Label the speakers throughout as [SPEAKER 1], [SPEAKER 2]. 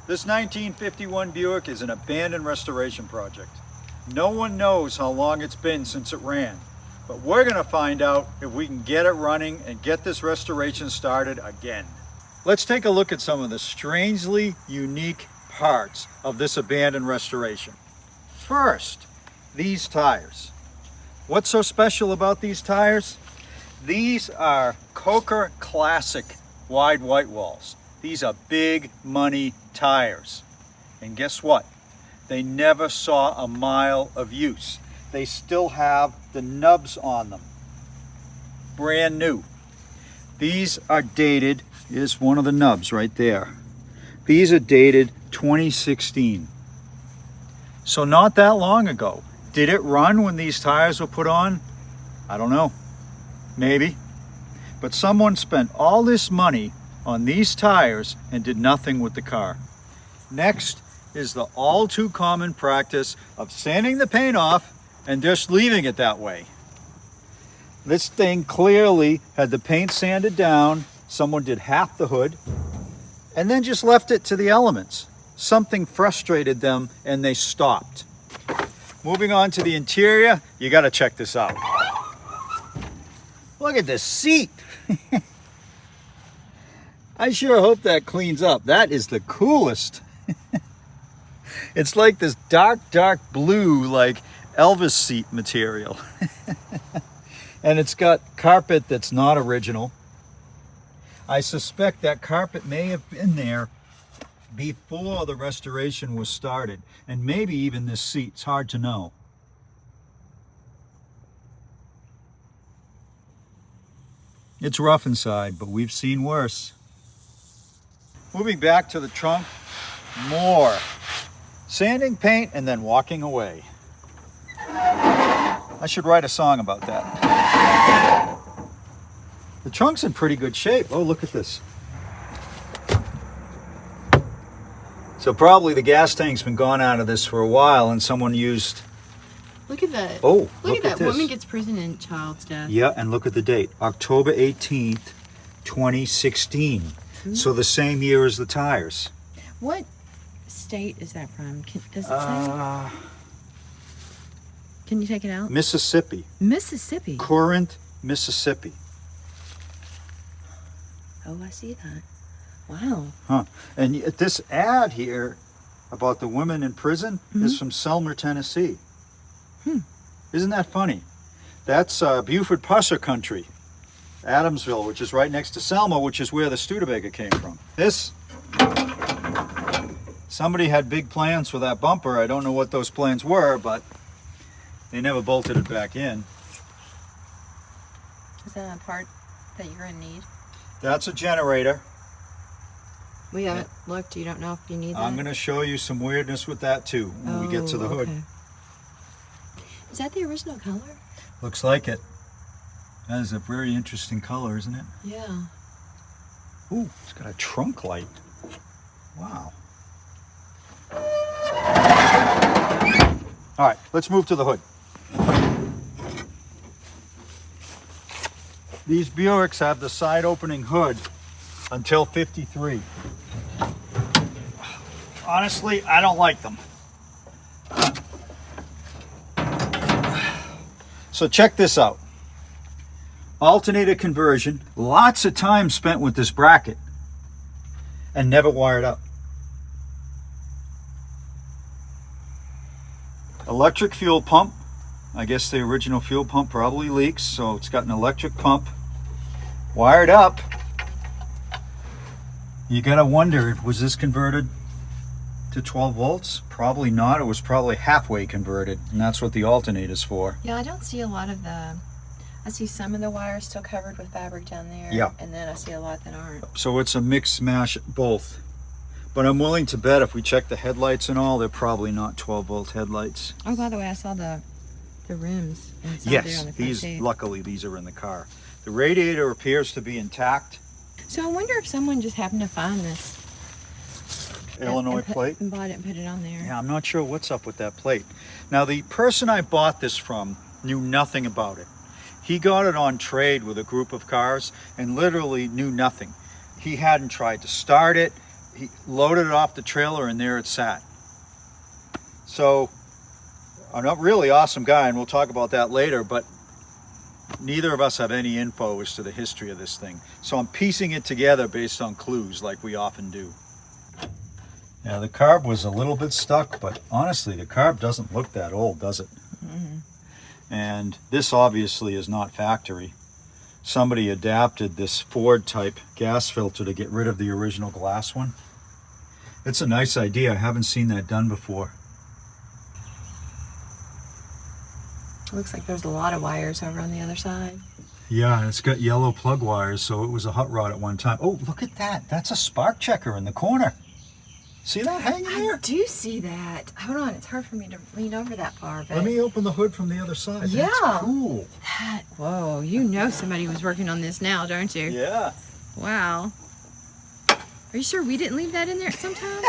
[SPEAKER 1] This 1951 Buick is an abandoned restoration project. No one knows how long it's been since it ran, but we're gonna find out if we can get it running and get this restoration started again. Let's take a look at some of the strangely unique parts of this abandoned restoration. First, these tires. What's so special about these tires? These are Coker Classic wide white walls. These are big money tires. And guess what? They never saw a mile of use. They still have the nubs on them. Brand new. These are dated, here's one of the nubs right there. These are dated 2016. So not that long ago. Did it run when these tires were put on? I don't know. Maybe. But someone spent all this money on these tires and did nothing with the car. Next is the all too common practice of sanding the paint off and just leaving it that way. This thing clearly had the paint sanded down, someone did half the hood, and then just left it to the elements. Something frustrated them and they stopped. Moving on to the interior, you gotta check this out. Look at this seat. I sure hope that cleans up. That is the coolest. It's like this dark blue, like Elvis seat material. And it's got carpet that's not original. I suspect that carpet may have been there before the restoration was started. And maybe even this seat, it's hard to know. It's rough inside, but we've seen worse. Moving back to the trunk, more sanding, paint, and then walking away. I should write a song about that. The trunk's in pretty good shape. Oh, look at this. So probably the gas tank's been gone out of this for a while and someone used...
[SPEAKER 2] Look at that.
[SPEAKER 1] Oh,
[SPEAKER 2] look at that.
[SPEAKER 1] this.
[SPEAKER 2] Woman gets prison in child's death.
[SPEAKER 1] Yeah, and look at the date. October 18th, 2016. So the same year as the tires.
[SPEAKER 2] What state is that from? Does it say? Can you take it out?
[SPEAKER 1] Mississippi.
[SPEAKER 2] Mississippi.
[SPEAKER 1] Corinth, Mississippi.
[SPEAKER 2] Oh, I see that. Wow.
[SPEAKER 1] Huh. And this ad here about the women in prison is from Selmer, Tennessee. Isn't that funny? That's Buford Pusser country. Adamsville, which is right next to Selma, which is where the Studebaker came from. This, somebody had big plans for that bumper. I don't know what those plans were, but they never bolted it back in.
[SPEAKER 2] Is that a part that you're going to need?
[SPEAKER 1] That's a generator.
[SPEAKER 2] We haven't looked. You don't know if you need that?
[SPEAKER 1] I'm going to show you some weirdness with that too when we get to the hood.
[SPEAKER 2] Okay. Is that the original color?
[SPEAKER 1] Looks like it. That is a very interesting color, isn't it?
[SPEAKER 2] Yeah.
[SPEAKER 1] Ooh, it's got a trunk light. Wow. All right, let's move to the hood. These Buicks have the side opening hood until 53. Honestly, I don't like them. So check this out. Alternator conversion, lots of time spent with this bracket and never wired up. Electric fuel pump. I guess the original fuel pump probably leaks, so it's got an electric pump wired up. You gotta wonder, was this converted to 12 volts? Probably not. It was probably halfway converted, and that's what the alternator's for.
[SPEAKER 2] Yeah, I don't see a lot of the... I see some of the wires still covered with fabric down there.
[SPEAKER 1] Yeah.
[SPEAKER 2] And then I see a lot that aren't.
[SPEAKER 1] So it's a mix mash both. But I'm willing to bet if we check the headlights and all, they're probably not 12 volt headlights.
[SPEAKER 2] Oh, by the way, I saw the rims inside there
[SPEAKER 1] Yes,
[SPEAKER 2] on the front
[SPEAKER 1] these,
[SPEAKER 2] seat.
[SPEAKER 1] luckily these are in the car. The radiator appears to be intact.
[SPEAKER 2] So I wonder if someone just happened to find this
[SPEAKER 1] Illinois plate.
[SPEAKER 2] and bought it and put it on there.
[SPEAKER 1] Yeah, I'm not sure what's up with that plate. Now, the person I bought this from knew nothing about it. He got it on trade with a group of cars and literally knew nothing. He hadn't tried to start it. he loaded it off the trailer and there it sat. So I'm not really awesome guy, and we'll talk about that later, but neither of us have any info as to the history of this thing. So I'm piecing it together based on clues like we often do. Yeah, the carb was a little bit stuck, but honestly, the carb doesn't look that old, does it? Mm-hmm. And this obviously is not factory. Somebody adapted this Ford type gas filter to get rid of the original glass one. It's a nice idea. I haven't seen that done before.
[SPEAKER 2] Looks like there's a lot of wires over on the other side.
[SPEAKER 1] Yeah, it's got yellow plug wires, so it was a hot rod at one time. Oh, look at that. That's a spark checker in the corner. See that hanging there?
[SPEAKER 2] I do see that. Hold on, it's hard for me to lean over that far. But
[SPEAKER 1] let me open the hood from the other side.
[SPEAKER 2] Yeah.
[SPEAKER 1] That's cool.
[SPEAKER 2] Whoa, you know somebody was working on this now, don't you?
[SPEAKER 1] Yeah.
[SPEAKER 2] Wow. Are you sure we didn't leave that in there at some time?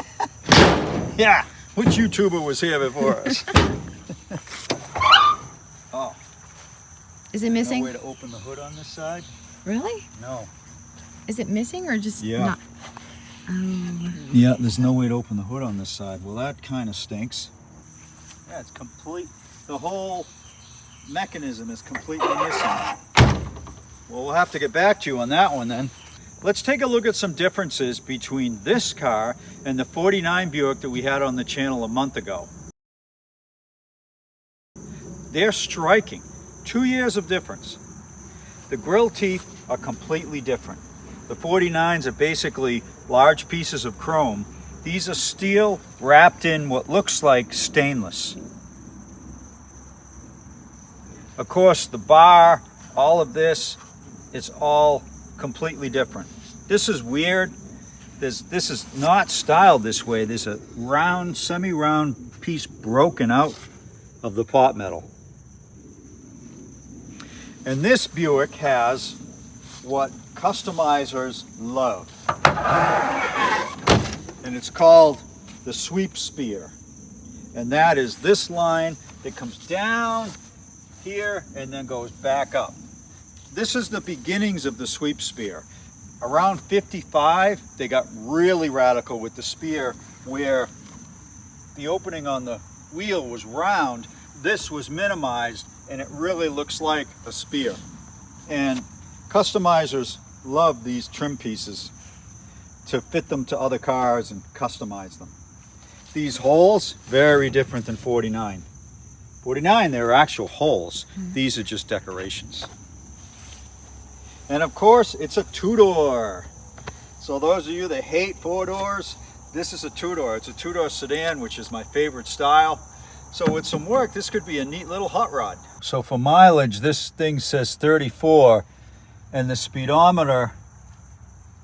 [SPEAKER 1] Yeah. Which YouTuber was here before us? Oh.
[SPEAKER 2] Is it missing?
[SPEAKER 1] No way to open the hood on this side?
[SPEAKER 2] Really?
[SPEAKER 1] No.
[SPEAKER 2] Is it missing or just not? Oh.
[SPEAKER 1] Yeah, there's no way to open the hood on this side. Well, that kind of stinks. Yeah, it's complete. The whole mechanism is completely missing. Well, we'll have to get back to you on that one then. Let's take a look at some differences between this car and the 49 Buick that we had on the channel a month ago. They're striking. 2 years of difference. The grille teeth are completely different. The 49s are basically large pieces of chrome. These are steel wrapped in what looks like stainless. Of course, the bar, all of this, it's all completely different. This is weird. This is not styled this way. There's a round, semi-round piece broken out of the pot metal. And this Buick has what customizers love. And it's called the sweep spear. And that is this line that comes down here and then goes back up. This is the beginnings of the sweep spear. Around 55, they got really radical with the spear, where the opening on the wheel was round. This was minimized, and it really looks like a spear. And customizers love these trim pieces to fit them to other cars and customize them. These holes, very different than 49. 49, they're actual holes. These are just decorations. And of course, it's a two-door. So those of you that hate four doors, this is a two-door. It's a two-door sedan, which is my favorite style. So with some work, this could be a neat little hot rod. So for mileage, this thing says 34, and the speedometer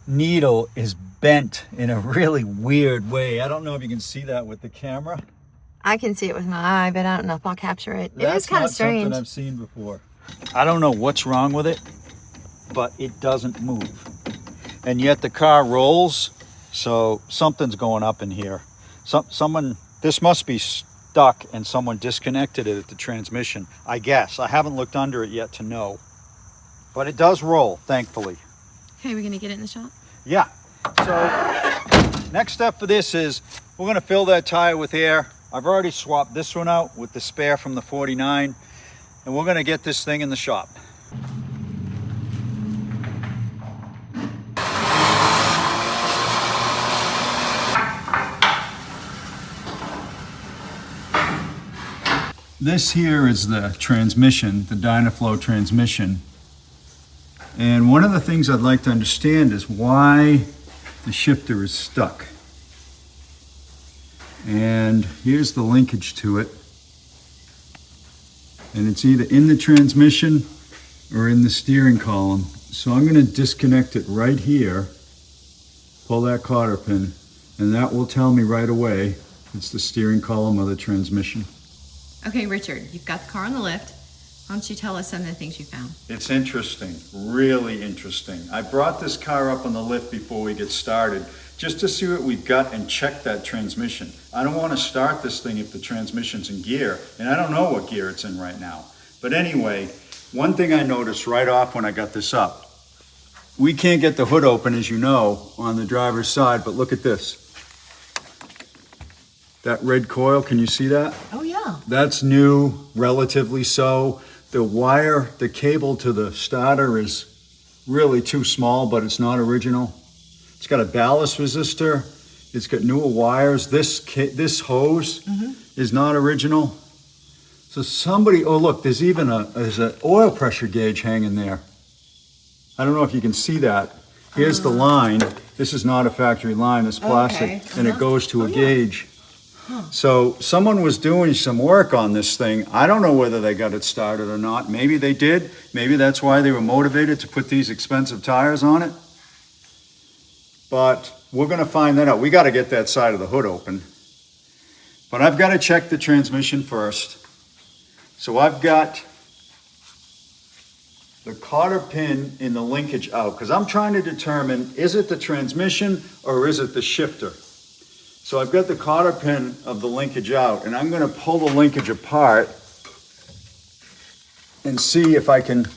[SPEAKER 1] needle is bent in a really weird way. I don't know if you can see that with the camera.
[SPEAKER 2] I can see it with my eye, but I don't know if I'll capture it. It is kind of
[SPEAKER 1] strange. Something I've seen before. I don't know what's wrong with it, but it doesn't move. And yet the car rolls, so something's going up in here. This must be stuck and someone disconnected it at the transmission, I guess. I haven't looked under it yet to know. But it does roll, thankfully.
[SPEAKER 2] Okay, we're gonna get it in the shop?
[SPEAKER 1] Yeah. So next step for this is we're gonna fill that tire with air. I've already swapped this one out with the spare from the 49, and we're gonna get this thing in the shop. This here is the transmission, the Dynaflow transmission. And one of the things I'd like to understand is why the shifter is stuck. And here's the linkage to it. And it's either in the transmission or in the steering column. So I'm going to disconnect it right here, pull that cotter pin, and that will tell me right away it's the steering column or the transmission.
[SPEAKER 2] Okay, Richard, you've got the car on the lift. Why don't you tell us some of the things you found?
[SPEAKER 1] It's interesting, really interesting. I brought this car up on the lift before we get started, just to see what we've got and check that transmission. I don't want to start this thing if the transmission's in gear, and I don't know what gear it's in right now. But anyway, one thing I noticed right off when I got this up, we can't get the hood open, as you know, on the driver's side, but look at this. That red coil, can you see that?
[SPEAKER 2] Oh, yeah.
[SPEAKER 1] That's new, relatively so. The wire, the cable to the starter is really too small, but it's not original. It's got a ballast resistor. It's got newer wires. This hose is not original. So somebody, oh look, there's even there's an oil pressure gauge hanging there. I don't know if you can see that. Here's the line. This is not a factory line, it's plastic, and it goes to a gauge. So someone was doing some work on this thing. I don't know whether they got it started or not. Maybe they did. Maybe that's why they were motivated to put these expensive tires on it. But we're gonna find that out. We gotta get that side of the hood open. But I've gotta check the transmission first. So I've got the cotter pin in the linkage out, because I'm trying to determine, is it the transmission or is it the shifter? So I've got the cotter pin of the linkage out, and I'm gonna pull the linkage apart and see if I can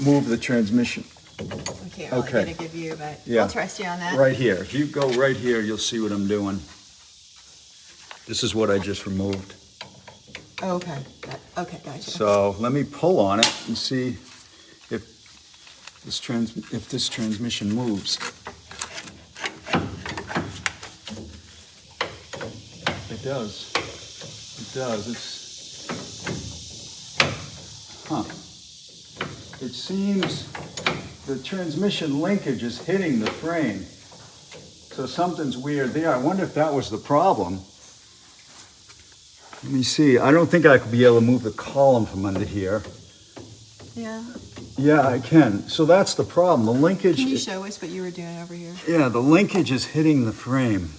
[SPEAKER 1] move the transmission.
[SPEAKER 2] Okay, I'm gonna give you, but I'll trust you on that.
[SPEAKER 1] Right here. If you go right here, you'll see what I'm doing. This is what I just removed.
[SPEAKER 2] Oh, okay. Okay, gotcha.
[SPEAKER 1] So let me pull on it and see if this transmission moves. It does. It does. It seems the transmission linkage is hitting the frame. So something's weird there. I wonder if that was the problem. Let me see. I don't think I could be able to move the column from under here.
[SPEAKER 2] Yeah.
[SPEAKER 1] Yeah, I can. So that's the problem. The linkage.
[SPEAKER 2] Can you show us what you were doing over here?
[SPEAKER 1] Yeah, the linkage is hitting the frame.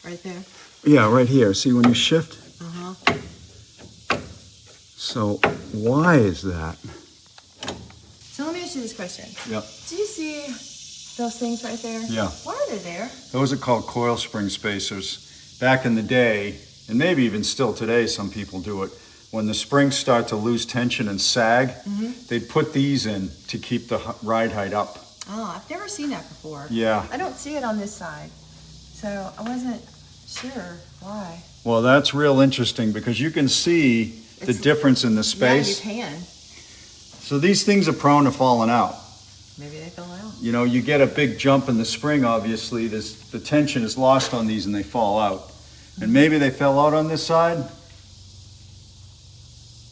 [SPEAKER 2] Right there?
[SPEAKER 1] Yeah, right here. See when you shift?
[SPEAKER 2] Uh-huh.
[SPEAKER 1] So why is that?
[SPEAKER 2] So let me ask you this question.
[SPEAKER 1] Yeah.
[SPEAKER 2] Do you see those things right there?
[SPEAKER 1] Yeah.
[SPEAKER 2] Why are they there?
[SPEAKER 1] Those are called coil spring spacers. Back in the day, and maybe even still today, some people do it, when the springs start to lose tension and sag, they'd put these in to keep the ride height up.
[SPEAKER 2] Oh, I've never seen that before.
[SPEAKER 1] Yeah.
[SPEAKER 2] I don't see it on this side. So I wasn't sure why.
[SPEAKER 1] Well, that's real interesting because you can see the difference in the space.
[SPEAKER 2] Yeah, you can.
[SPEAKER 1] So these things are prone to falling out.
[SPEAKER 2] Maybe they fell out.
[SPEAKER 1] You know, you get a big jump in the spring, obviously, the tension is lost on these and they fall out. And maybe they fell out on this side.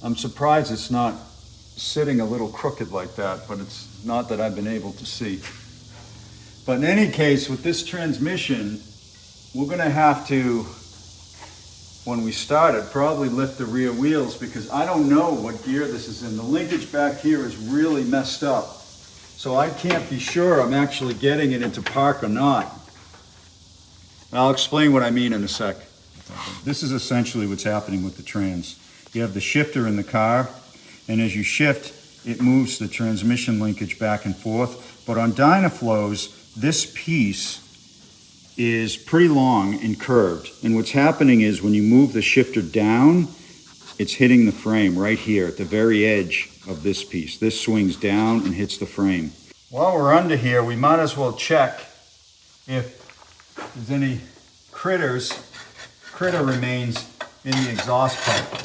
[SPEAKER 1] I'm surprised it's not sitting a little crooked like that, but it's not that I've been able to see. But in any case, with this transmission, we're gonna have to, when we start it, probably lift the rear wheels because I don't know what gear this is in. The linkage back here is really messed up. So I can't be sure I'm actually getting it into park or not. And I'll explain what I mean in a sec. This is essentially what's happening with the trans. You have the shifter in the car, and as you shift, it moves the transmission linkage back and forth. But on Dynaflows, this piece is pretty long and curved. And what's happening is when you move the shifter down, it's hitting the frame right here at the very edge of this piece. This swings down and hits the frame. While we're under here, we might as well check if there's any critter remains in the exhaust pipe.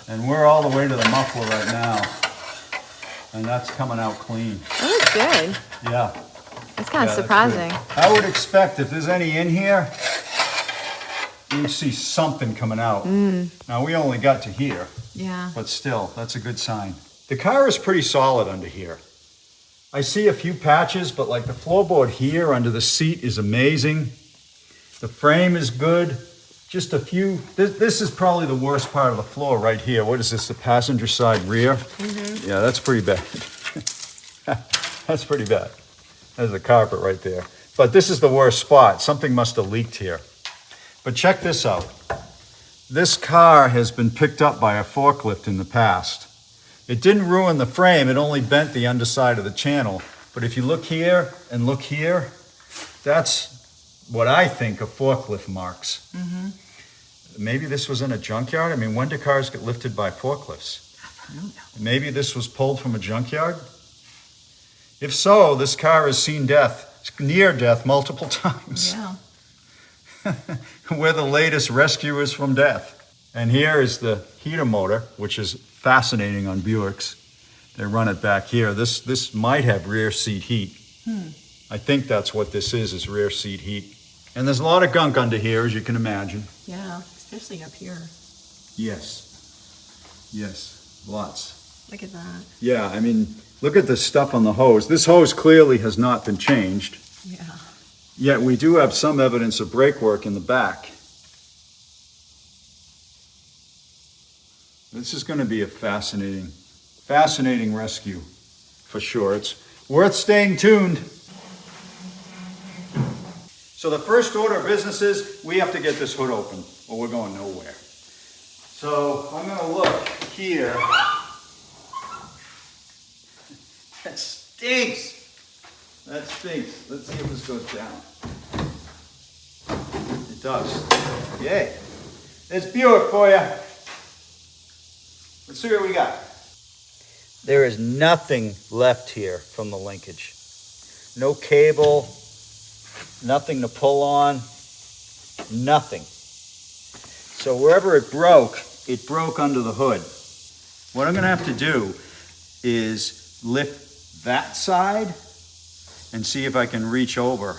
[SPEAKER 1] And we're all the way to the muffler right now. And that's coming out clean.
[SPEAKER 2] That looks good.
[SPEAKER 1] Yeah.
[SPEAKER 2] That's kind of surprising.
[SPEAKER 1] I would expect if there's any in here, you see something coming out. Now we only got to here.
[SPEAKER 2] Yeah.
[SPEAKER 1] But still, that's a good sign. The car is pretty solid under here. I see a few patches, but like the floorboard here under the seat is amazing. The frame is good. Just a few, this is probably the worst part of the floor right here. What is this, the passenger side rear? Yeah, that's pretty bad. That's pretty bad. There's the carpet right there. But this is the worst spot. Something must have leaked here. But check this out. This car has been picked up by a forklift in the past. It didn't ruin the frame, it only bent the underside of the channel. But if you look here and look here, that's what I think of forklift marks. Maybe this was in a junkyard. I mean, when do cars get lifted by forklifts?
[SPEAKER 2] I don't know.
[SPEAKER 1] Maybe this was pulled from a junkyard? If so, this car has seen death, near death, multiple times.
[SPEAKER 2] Yeah.
[SPEAKER 1] We're the latest rescuers from death. And here is the heater motor, which is fascinating on Buicks. They run it back here. This might have rear seat heat. I think that's what this is rear seat heat. And there's a lot of gunk under here, as you can imagine.
[SPEAKER 2] Yeah, especially up here.
[SPEAKER 1] Yes, lots.
[SPEAKER 2] Look at that.
[SPEAKER 1] Yeah, I mean, look at the stuff on the hose. This hose clearly has not been changed.
[SPEAKER 2] Yeah.
[SPEAKER 1] Yet we do have some evidence of brake work in the back. This is going to be a fascinating rescue for sure. It's worth staying tuned. So the first order of business is we have to get this hood open or we're going nowhere. So I'm going to look here. That stinks. That stinks. Let's see if this goes down. It does. Yay. It's Buick for you. Let's see what we got. There is nothing left here from the linkage. No cable, nothing to pull on, nothing. So wherever it broke under the hood. What I'm gonna have to do is lift that side and see if I can reach over.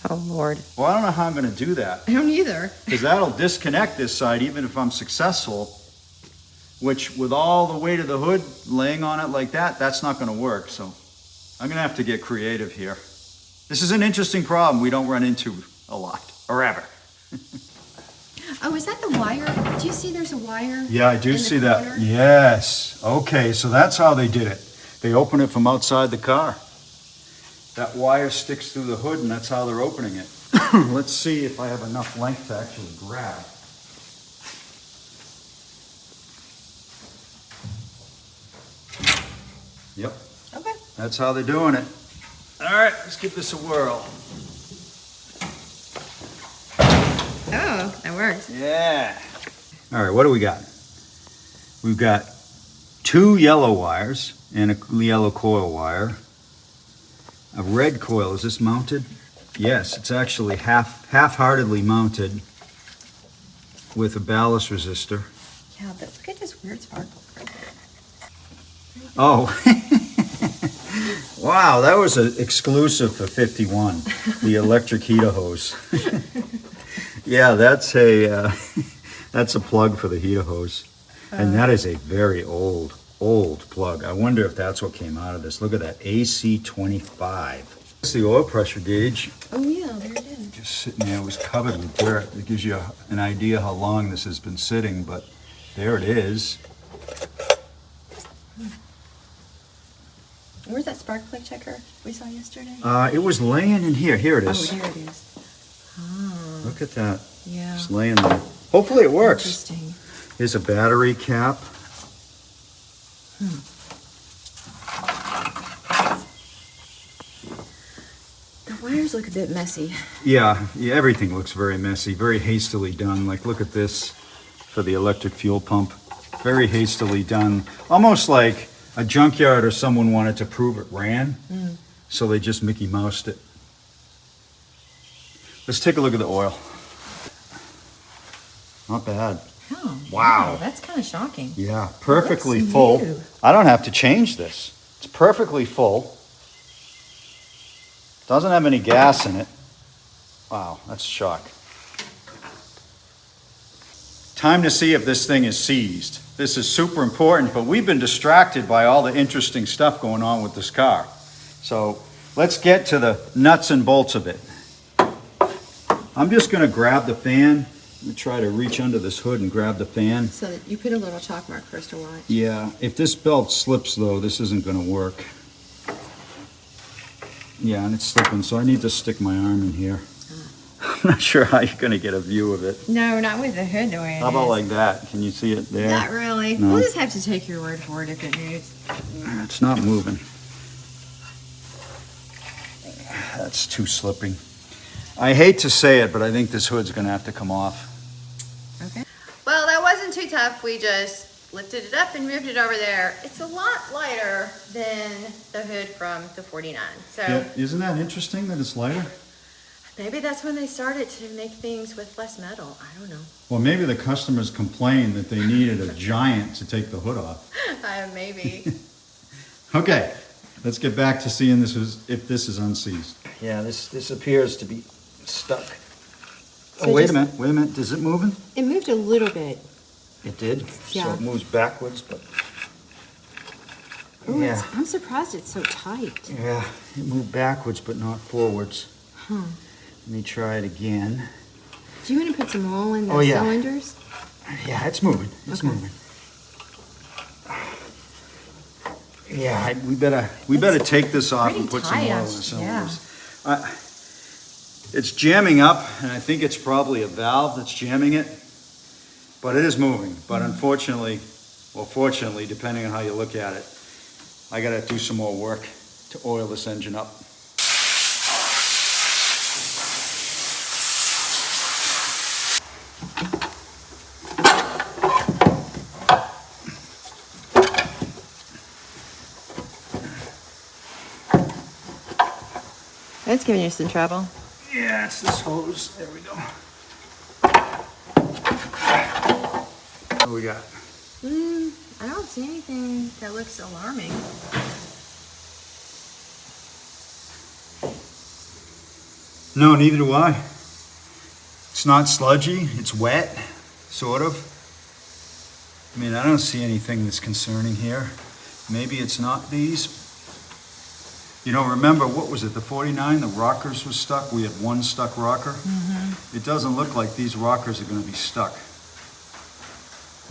[SPEAKER 2] Oh, Lord.
[SPEAKER 1] Well, I don't know how I'm gonna do that.
[SPEAKER 2] I don't either.
[SPEAKER 1] Because that'll disconnect this side even if I'm successful, which with all the weight of the hood laying on it like that, that's not gonna work. So I'm gonna have to get creative here. This is an interesting problem we don't run into a lot, or ever.
[SPEAKER 2] Oh, is that the wire? Do you see there's a wire?
[SPEAKER 1] Yeah, I do
[SPEAKER 2] in the
[SPEAKER 1] see
[SPEAKER 2] corner?
[SPEAKER 1] that. Yes. Okay, so that's how they did it. They open it from outside the car. That wire sticks through the hood and that's how they're opening it. Let's see if I have enough length to actually grab. Yep,
[SPEAKER 2] Okay.
[SPEAKER 1] that's how they're doing it. All right, let's give this a whirl.
[SPEAKER 2] Oh, that works.
[SPEAKER 1] Yeah. All right, what do we got? We've got 2 yellow wires and a yellow coil wire. A red coil, is this mounted? Yes, it's actually half-heartedly mounted with a ballast resistor.
[SPEAKER 2] Yeah, but look at this weird sparkle right there.
[SPEAKER 1] Oh, wow, that was an exclusive for 51, the electric heater hose. Yeah, that's a plug for the heater hose. And that is a very old plug. I wonder if that's what came out of this. Look at that, AC25. It's the oil pressure gauge.
[SPEAKER 2] Oh, yeah, there it is.
[SPEAKER 1] Just sitting there, it was covered with dirt. It gives you an idea how long this has been sitting, but there it is.
[SPEAKER 2] Where's that spark plug checker we saw yesterday?
[SPEAKER 1] It was laying in here. Here it
[SPEAKER 2] Oh,
[SPEAKER 1] is.
[SPEAKER 2] here it is. Oh,
[SPEAKER 1] Look at that.
[SPEAKER 2] yeah.
[SPEAKER 1] Just laying there. Hopefully it works.
[SPEAKER 2] Interesting.
[SPEAKER 1] Here's a battery cap.
[SPEAKER 2] The wires look a bit messy.
[SPEAKER 1] Yeah, everything looks very messy, very hastily done. Like, look at this for the electric fuel pump. Very hastily done. Almost like a junkyard or someone wanted to prove it ran, so they just Mickey Moused it. Let's take a look at the oil. Not bad.
[SPEAKER 2] Oh,
[SPEAKER 1] Wow.
[SPEAKER 2] That's kind of shocking.
[SPEAKER 1] Yeah, perfectly
[SPEAKER 2] looks
[SPEAKER 1] full.
[SPEAKER 2] new.
[SPEAKER 1] I don't have to change this. It's perfectly full. Doesn't have any gas in it. Wow, that's a shock. Time to see if this thing is seized. This is super important, but we've been distracted by all the interesting stuff going on with this car. So let's get to the nuts and bolts of it. I'm just gonna grab the fan. Let me try to reach under this hood and grab the fan.
[SPEAKER 2] So that you put a little chalk mark for us to watch.
[SPEAKER 1] Yeah, if this belt slips though, this isn't gonna work. Yeah, and it's slipping, so I need to stick my arm in here. I'm not sure how you're gonna get a view of it.
[SPEAKER 2] No, not with the hood the way it
[SPEAKER 1] How about
[SPEAKER 2] is.
[SPEAKER 1] like that? Can you see it there?
[SPEAKER 2] Not really.
[SPEAKER 1] No.
[SPEAKER 2] We'll just have to take your word for it if it moves.
[SPEAKER 1] It's not moving. That's too slipping. I hate to say it, but I think this hood's gonna have to come off.
[SPEAKER 2] Okay.
[SPEAKER 3] Well, that wasn't too tough. We just
[SPEAKER 2] lifted it up and moved it over there. It's a lot lighter than the hood from the 49. So
[SPEAKER 1] Yeah, isn't that interesting that it's lighter?
[SPEAKER 2] maybe that's when they started to make things with less metal. I don't know.
[SPEAKER 1] Well, maybe the customers complained that they needed a giant to take the hood off.
[SPEAKER 2] Maybe.
[SPEAKER 1] Okay, let's get back to seeing if this is unseized. Yeah, this appears to be stuck.
[SPEAKER 2] So
[SPEAKER 1] Wait a minute, is it moving?
[SPEAKER 2] It moved a little bit.
[SPEAKER 1] It did?
[SPEAKER 2] Yeah.
[SPEAKER 1] So it moves backwards, but...
[SPEAKER 2] Ooh,
[SPEAKER 1] yeah.
[SPEAKER 2] I'm surprised it's so tight.
[SPEAKER 1] Yeah, it moved backwards, but not forwards.
[SPEAKER 2] Huh.
[SPEAKER 1] Let me try it again.
[SPEAKER 2] Do you want to put some oil in the
[SPEAKER 1] Oh, yeah.
[SPEAKER 2] cylinders?
[SPEAKER 1] Yeah, it's moving. It's
[SPEAKER 2] Okay.
[SPEAKER 1] moving. Yeah, we better take this off and put some
[SPEAKER 2] pretty
[SPEAKER 1] oil in
[SPEAKER 2] tight,
[SPEAKER 1] the cylinders. It's jamming up, and I think it's probably a valve that's jamming it. But it is moving. But unfortunately, well, fortunately, depending on how you look at it, I got to do some more work to oil this engine up.
[SPEAKER 2] That's giving you some trouble.
[SPEAKER 1] Yeah, it's this hose. There we go. What do we got?
[SPEAKER 2] I don't see anything that looks alarming.
[SPEAKER 1] No, neither do I. It's not sludgy. It's wet, sort of. I mean, I don't see anything that's concerning here. Maybe it's not these. You know, remember, what was it, the 49? The rockers was stuck. We had one stuck rocker. It doesn't look like these rockers are going to be stuck.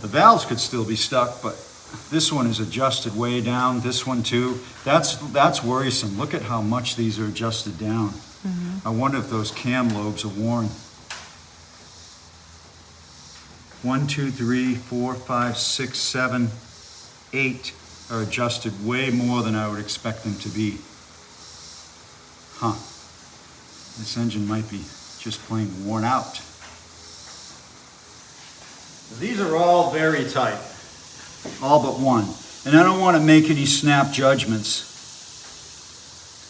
[SPEAKER 1] The valves could still be stuck, but this one is adjusted way down. This one too. That's worrisome. Look at how much these are adjusted down. I wonder if those cam lobes are worn. 1, 2, 3, 4, 5, 6, 7, 8 are adjusted way more than I would expect them to be. Huh. This engine might be just plain worn out. These are all very tight. All but one. And I don't want to make any snap judgments.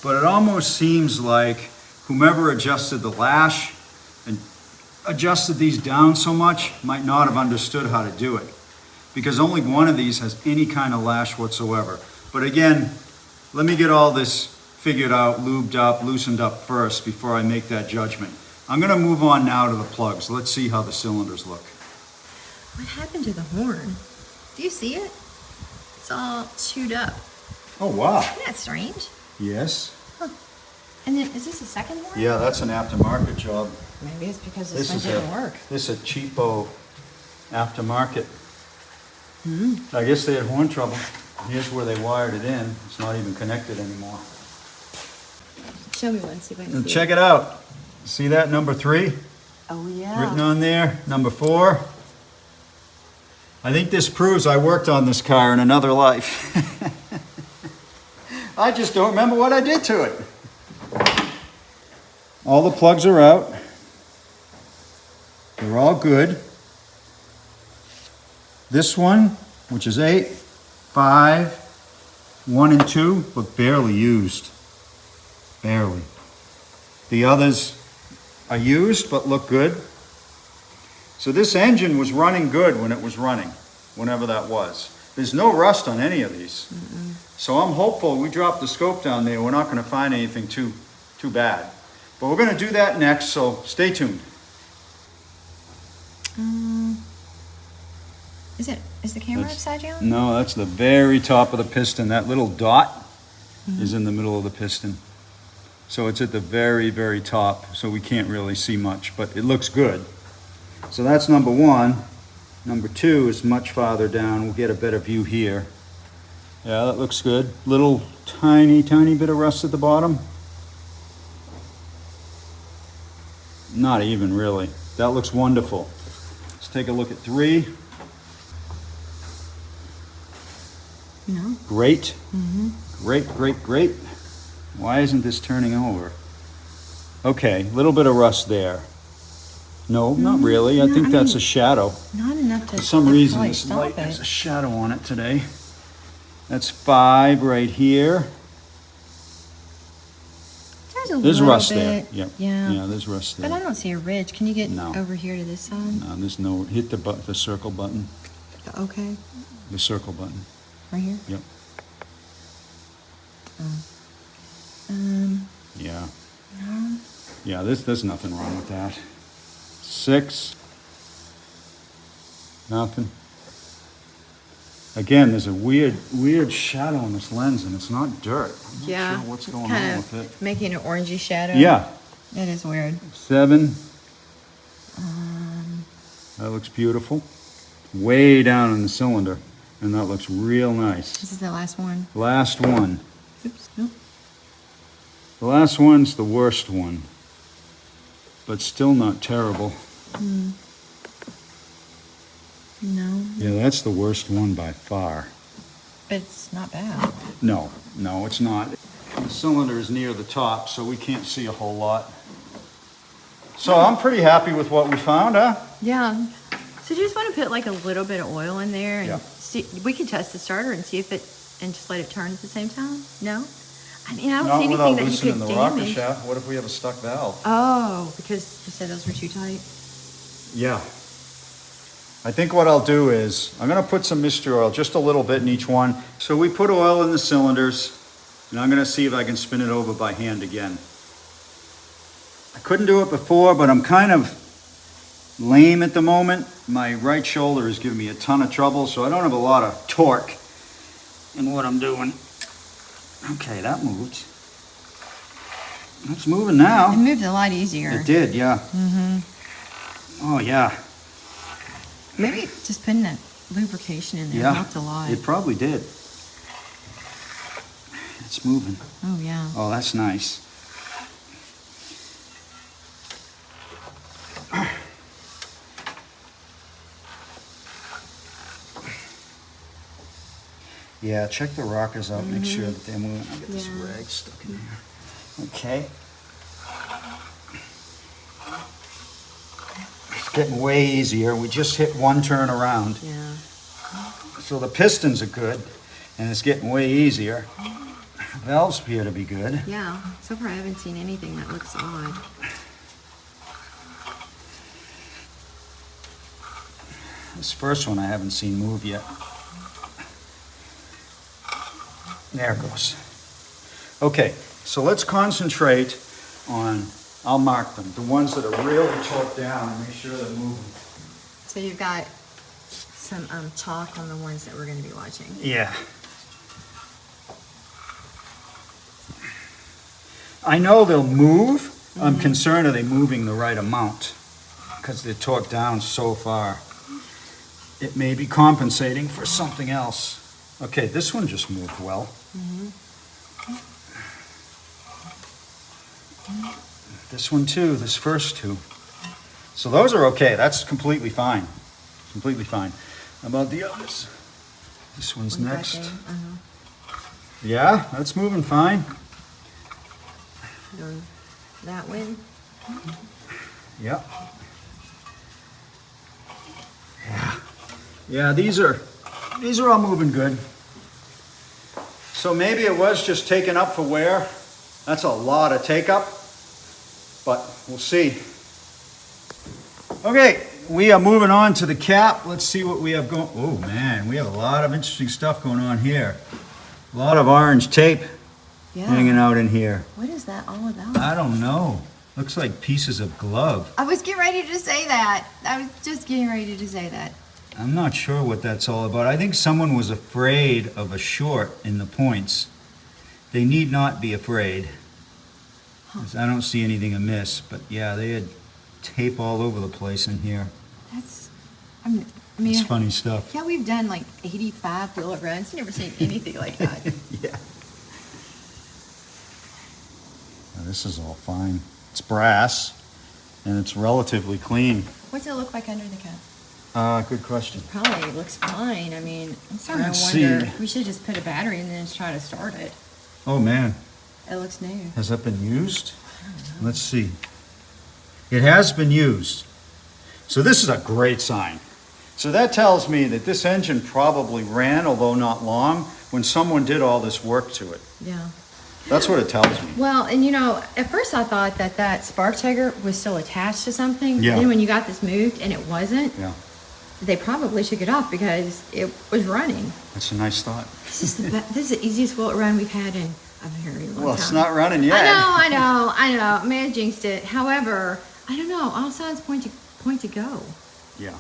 [SPEAKER 1] But it almost seems like whomever adjusted the lash and adjusted these down so much might not have understood how to do it. Because only one of these has any kind of lash whatsoever. But again, let me get all this figured out, lubed up, loosened up first before I make that judgment. I'm going to move on now to the plugs. Let's see how the cylinders look.
[SPEAKER 2] What happened to the horn? Do you see it? It's all chewed up.
[SPEAKER 1] Oh, wow.
[SPEAKER 2] Isn't that strange?
[SPEAKER 1] Yes.
[SPEAKER 2] Huh. And then, is this a second horn?
[SPEAKER 1] Yeah, that's an aftermarket job.
[SPEAKER 2] Maybe it's because this one didn't work.
[SPEAKER 1] This is a cheapo aftermarket. I guess they had horn trouble. Here's where they wired it in. It's not even connected anymore.
[SPEAKER 2] Show me one, see if I can
[SPEAKER 1] And
[SPEAKER 2] see
[SPEAKER 1] check it out. See that number 3
[SPEAKER 2] Oh, yeah.
[SPEAKER 1] written on there? Number 4. I think this proves I worked on this car in another life. I just don't remember what I did to it. All the plugs are out. They're all good. This one, which is 8, 5, 1 and 2, but barely used. Barely. The others are used, but look good. So this engine was running good when it was running, whenever that was. There's no rust on any of these. So I'm hopeful we drop the scope down there, we're not going to find anything too bad. But we're going to do that next, so stay tuned.
[SPEAKER 2] Is the camera upside down?
[SPEAKER 1] No, that's the very top of the piston. That little dot is in the middle of the piston. So it's at the very, very top, so we can't really see much, but it looks good. So that's number 1. Number 2 is much farther down. We'll get a better view here. Yeah, that looks good. Little tiny bit of rust at the bottom. Not even really. That looks wonderful. Let's take a look at 3.
[SPEAKER 2] No.
[SPEAKER 1] Great. Great. Why isn't this turning over? Okay, a little bit of rust there. No, not really. I think that's a shadow.
[SPEAKER 2] Not enough to.
[SPEAKER 1] For some reason,
[SPEAKER 2] probably
[SPEAKER 1] this
[SPEAKER 2] stop
[SPEAKER 1] light
[SPEAKER 2] it.
[SPEAKER 1] has a shadow on it today. That's 5 right here. There's
[SPEAKER 2] little
[SPEAKER 1] rust there.
[SPEAKER 2] bit.
[SPEAKER 1] Yep.
[SPEAKER 2] Yeah.
[SPEAKER 1] Yeah, there's rust there.
[SPEAKER 2] But I don't see a ridge. Can you get
[SPEAKER 1] No.
[SPEAKER 2] over here to this side?
[SPEAKER 1] No, there's no, hit the circle button.
[SPEAKER 2] Okay.
[SPEAKER 1] The circle button.
[SPEAKER 2] Right here?
[SPEAKER 1] Yep. Yeah.
[SPEAKER 2] No.
[SPEAKER 1] Yeah, there's nothing wrong with that. 6. Nothing. Again, there's a weird shadow on this lens, and it's not dirt. I'm not sure what's going on with it.
[SPEAKER 2] Making an orangey shadow.
[SPEAKER 1] Yeah.
[SPEAKER 2] It is weird.
[SPEAKER 1] 7. That looks beautiful. Way down in the cylinder, and that looks real nice.
[SPEAKER 2] This is the last one.
[SPEAKER 1] Last one.
[SPEAKER 2] Oops. Nope.
[SPEAKER 1] The last one's the worst one, but still not terrible.
[SPEAKER 2] No.
[SPEAKER 1] Yeah, that's the worst one by far.
[SPEAKER 2] But it's not bad.
[SPEAKER 1] No, it's not. The cylinder is near the top, so we can't see a whole lot. So I'm pretty happy with what we found, huh?
[SPEAKER 2] Yeah. So you just want to put like a little bit of oil in there and
[SPEAKER 1] Yeah.
[SPEAKER 2] see. We can test the starter and see if it, and just let it turn at the same time. No? I mean, I don't
[SPEAKER 1] Not
[SPEAKER 2] see
[SPEAKER 1] without
[SPEAKER 2] anything that you
[SPEAKER 1] loosening
[SPEAKER 2] could
[SPEAKER 1] the rocker
[SPEAKER 2] damage.
[SPEAKER 1] shaft. What if we have a stuck valve?
[SPEAKER 2] Oh, because you said those were too tight.
[SPEAKER 1] Yeah. I think what I'll do is, I'm gonna put some mystery oil, just a little bit in each one. So we put oil in the cylinders, and I'm gonna see if I can spin it over by hand again. I couldn't do it before, but I'm kind of lame at the moment. My right shoulder is giving me a ton of trouble, so I don't have a lot of torque in what I'm doing. Okay, that moved. It's moving now.
[SPEAKER 2] It moved a lot easier.
[SPEAKER 1] It did, yeah. Oh, yeah.
[SPEAKER 2] Maybe just putting that lubrication in there
[SPEAKER 1] Yeah,
[SPEAKER 2] helped a lot.
[SPEAKER 1] it probably did. It's moving.
[SPEAKER 2] Oh, yeah.
[SPEAKER 1] Oh, that's nice. Yeah, check the rockers out, make sure that they're moving. I'll get this
[SPEAKER 2] Yeah.
[SPEAKER 1] rag stuck in there. Okay. It's getting way easier. We just hit one turn around.
[SPEAKER 2] Yeah.
[SPEAKER 1] So the pistons are good, and it's getting way easier. Valves appear to be good.
[SPEAKER 2] Yeah. So far, I haven't seen anything that looks odd.
[SPEAKER 1] This first one I haven't seen move yet. There it goes. Okay, so let's concentrate on, I'll mark them, the ones that are really torqued down and make sure they're moving.
[SPEAKER 2] So you've got some chalk on the ones that we're going to be watching.
[SPEAKER 1] Yeah. I know they'll move. I'm concerned, are they moving the right amount? Because they're torqued down so far. It may be compensating for something else. Okay, this one just moved well. This one too, this first two. So those are okay, that's completely fine. Completely fine. How about the others? This one's
[SPEAKER 2] One back
[SPEAKER 1] next.
[SPEAKER 2] there.
[SPEAKER 1] Yeah, that's moving fine.
[SPEAKER 2] Doing that one.
[SPEAKER 1] Yeah. Yeah, these are all moving good. So maybe it was just taken up for wear. That's a lot of take up, but we'll see. Okay, we are moving on to the cap. Let's see what we have going. Oh man, we have a lot of interesting stuff going on here. A lot of orange tape hanging out in here.
[SPEAKER 2] What is that all about?
[SPEAKER 1] I don't know. Looks like pieces of glove.
[SPEAKER 2] I was getting ready to say that. I was just getting ready to say that.
[SPEAKER 1] I'm not sure what that's all about. I think someone was afraid of a short in the points. They need not be afraid. 'Cause I don't see anything amiss, but yeah, they had tape all over the place in here.
[SPEAKER 2] That's, I mean,
[SPEAKER 1] It's funny stuff.
[SPEAKER 2] yeah, we've done like 85 wheeler runs. Never seen anything like that.
[SPEAKER 1] Yeah. Now, this is all fine. It's brass, and it's relatively clean.
[SPEAKER 2] What's it look like under the cap?
[SPEAKER 1] Good question.
[SPEAKER 2] Probably looks fine. I mean, I'm starting
[SPEAKER 1] Let's
[SPEAKER 2] to wonder.
[SPEAKER 1] see.
[SPEAKER 2] We should just put a battery in there and try to start it.
[SPEAKER 1] Oh man,
[SPEAKER 2] It looks new.
[SPEAKER 1] has that been used? Let's see. It has been used. So this is a great sign. So that tells me that this engine probably ran, although not long, when someone did all this work to it.
[SPEAKER 2] Yeah.
[SPEAKER 1] That's what it tells me.
[SPEAKER 2] Well, and you know, at first I thought that that spark trigger was still attached to something.
[SPEAKER 1] Yeah.
[SPEAKER 2] Then when you got this moved and it wasn't,
[SPEAKER 1] Yeah,
[SPEAKER 2] they probably took it off because it was running.
[SPEAKER 1] that's a nice thought.
[SPEAKER 2] This is this is the easiest float run we've had in a very long time.
[SPEAKER 1] Well, it's not running yet.
[SPEAKER 2] I know. I may have jinxed it. However, I don't know. All signs point to go.
[SPEAKER 1] Yeah.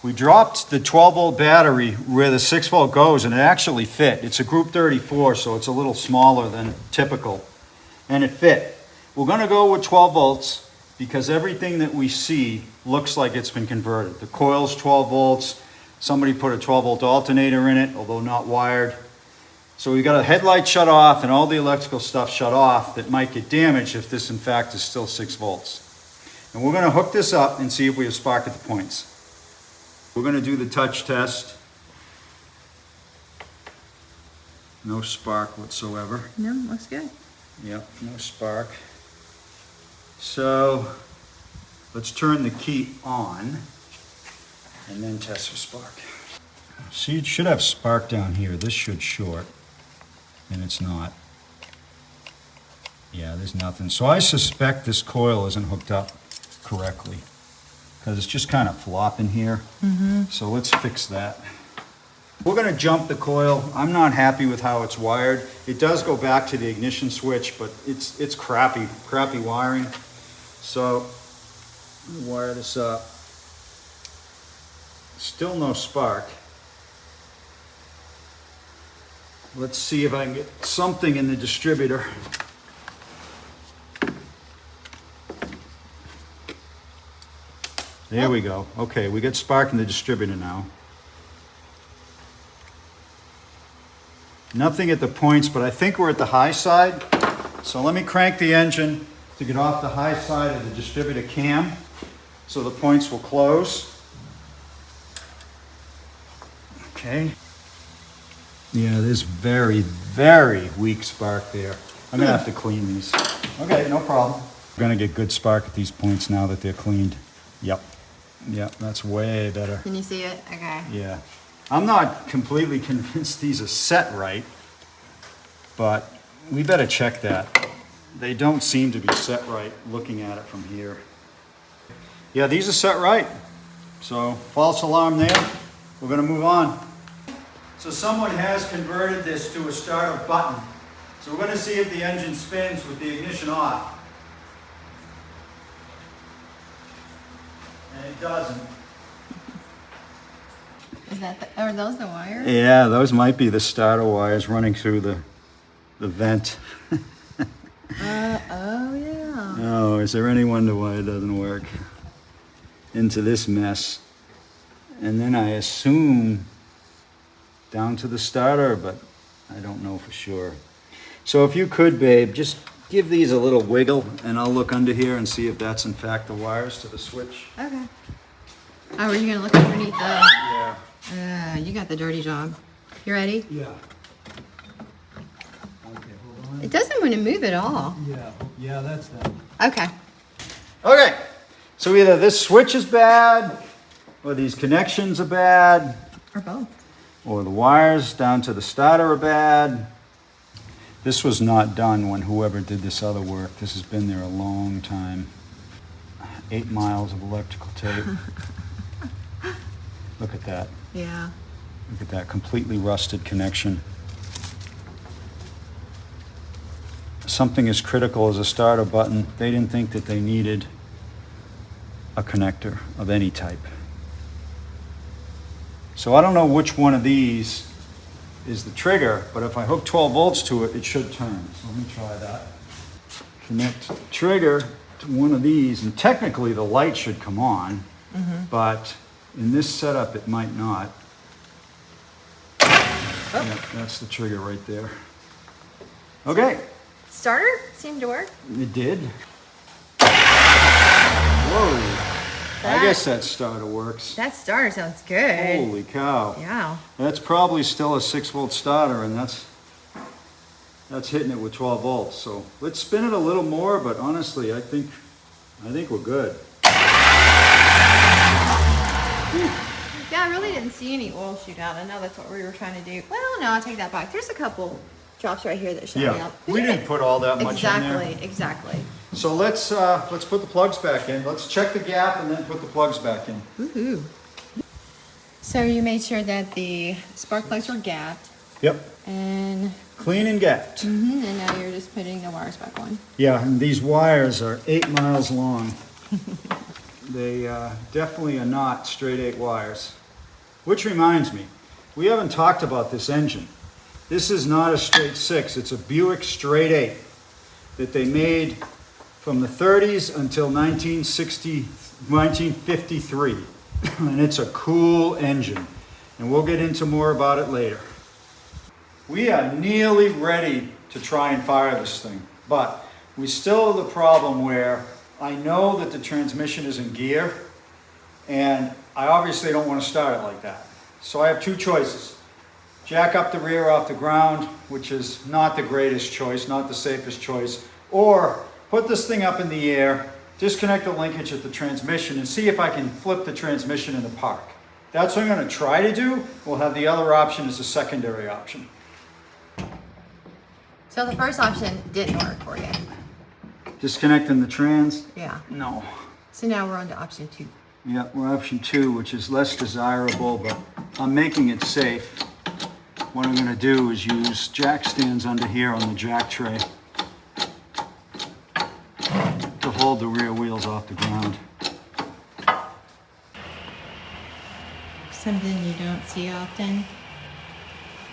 [SPEAKER 1] We dropped the 12-volt battery where the 6-volt goes, and it actually fit. It's a Group 34, so it's a little smaller than typical, and it fit. We're going to go with 12 volts because everything that we see looks like it's been converted. The coil's 12 volts. Somebody put a 12-volt alternator in it, although not wired. So we got a headlight shut off and all the electrical stuff shut off that might get damaged if this, in fact, is still 6 volts. And we're going to hook this up and see if we have spark at the points. We're going to do the touch test. No spark whatsoever.
[SPEAKER 2] No, looks good.
[SPEAKER 1] Yep, no spark. So let's turn the key on and then test for spark. See, it should have spark down here. This should short, and it's not. Yeah, there's nothing. So I suspect this coil isn't hooked up correctly because it's just kind of flopping here. So let's fix that. We're going to jump the coil. I'm not happy with how it's wired. It does go back to the ignition switch, but it's crappy wiring. So let me wire this up. Still no spark. Let's see if I can get something in the distributor. There we go. Okay, we got spark in the distributor now. Nothing at the points, but I think we're at the high side. So let me crank the engine to get off the high side of the distributor cam so the points will close. Okay. Yeah, there's very, very weak spark there. I'm gonna have to clean these. Okay, no problem. We're gonna get good spark at these points now that they're cleaned. Yep. Yep, that's way better.
[SPEAKER 2] Can you see it? Okay.
[SPEAKER 1] Yeah. I'm not completely convinced these are set right, but we better check that. They don't seem to be set right looking at it from here. Yeah, these are set right. So false alarm there. We're gonna move on. So someone has converted this to a starter button. So we're gonna see if the engine spins with the ignition off. And it doesn't.
[SPEAKER 2] Is that are those the wires?
[SPEAKER 1] Yeah, those might be the starter wires running through the vent.
[SPEAKER 2] Oh yeah.
[SPEAKER 1] Oh, is there any wonder why it doesn't work? Into this mess. And then I assume down to the starter, but I don't know for sure. So if you could, babe, just give these a little wiggle and I'll look under here and see if that's in fact the wires to the switch.
[SPEAKER 2] Okay. Oh, are you gonna look underneath the?
[SPEAKER 1] Yeah.
[SPEAKER 2] You got the dirty job. You ready?
[SPEAKER 1] Yeah. Okay, hold on.
[SPEAKER 2] It doesn't want to move at all.
[SPEAKER 1] Yeah, that's that.
[SPEAKER 2] Okay.
[SPEAKER 1] Okay, so either this switch is bad, or these connections are bad,
[SPEAKER 2] Or both.
[SPEAKER 1] or the wires down to the starter are bad. This was not done when whoever did this other work. This has been there a long time. 8 miles of electrical tape. Look at that.
[SPEAKER 2] Yeah.
[SPEAKER 1] Look at that completely rusted connection. Something as critical as a starter button, they didn't think that they needed a connector of any type. So I don't know which one of these is the trigger, but if I hook 12 volts to it, it should turn. So let me try that. Connect the trigger to one of these, and technically the light should come on, but in this setup it might not. Yep, that's the trigger right there. Okay.
[SPEAKER 2] Starter seemed to work.
[SPEAKER 1] It did. Whoa. I guess that starter works.
[SPEAKER 2] That starter sounds good.
[SPEAKER 1] Holy cow.
[SPEAKER 2] Yeah.
[SPEAKER 1] That's probably still a 6-volt starter, and that's hitting it with 12 volts. So let's spin it a little more, but honestly, I think we're good.
[SPEAKER 2] Yeah, I really didn't see any oil shoot out. I know that's what we were trying to do. Well, no, I take that back. There's a couple drops right here that shut me
[SPEAKER 1] Yeah,
[SPEAKER 2] up.
[SPEAKER 1] we didn't put all that much in there.
[SPEAKER 2] Exactly.
[SPEAKER 1] So let's put the plugs back in. Let's check the gap and then put the plugs back in.
[SPEAKER 2] Woohoo. So you made sure that the spark plugs were gapped.
[SPEAKER 1] Yep.
[SPEAKER 2] And
[SPEAKER 1] Clean and gapped.
[SPEAKER 2] and now you're just putting the wires back on.
[SPEAKER 1] Yeah, and these wires are 8 miles long. They definitely are not straight 8 wires. Which reminds me, we haven't talked about this engine. This is not a straight 6, it's a Buick straight 8 that they made from the 30s until 1953. And it's a cool engine. And we'll get into more about it later. We are nearly ready to try and fire this thing, but we still have the problem where I know that the transmission is in gear, and I obviously don't want to start it like that. So I have 2 choices. Jack up the rear off the ground, which is not the greatest choice, not the safest choice, or put this thing up in the air, disconnect the linkage at the transmission, and see if I can flip the transmission in the park. That's what I'm going to try to do. We'll have the other option as a secondary option.
[SPEAKER 2] So the first option didn't work for you.
[SPEAKER 1] Disconnecting the trans?
[SPEAKER 2] Yeah.
[SPEAKER 1] No.
[SPEAKER 2] So now we're on to option 2.
[SPEAKER 1] Yeah, we're option 2, which is less desirable, but I'm making it safe. What I'm going to do is use jack stands under here on the jack tray to hold the rear wheels off the ground.
[SPEAKER 2] Something you don't see often.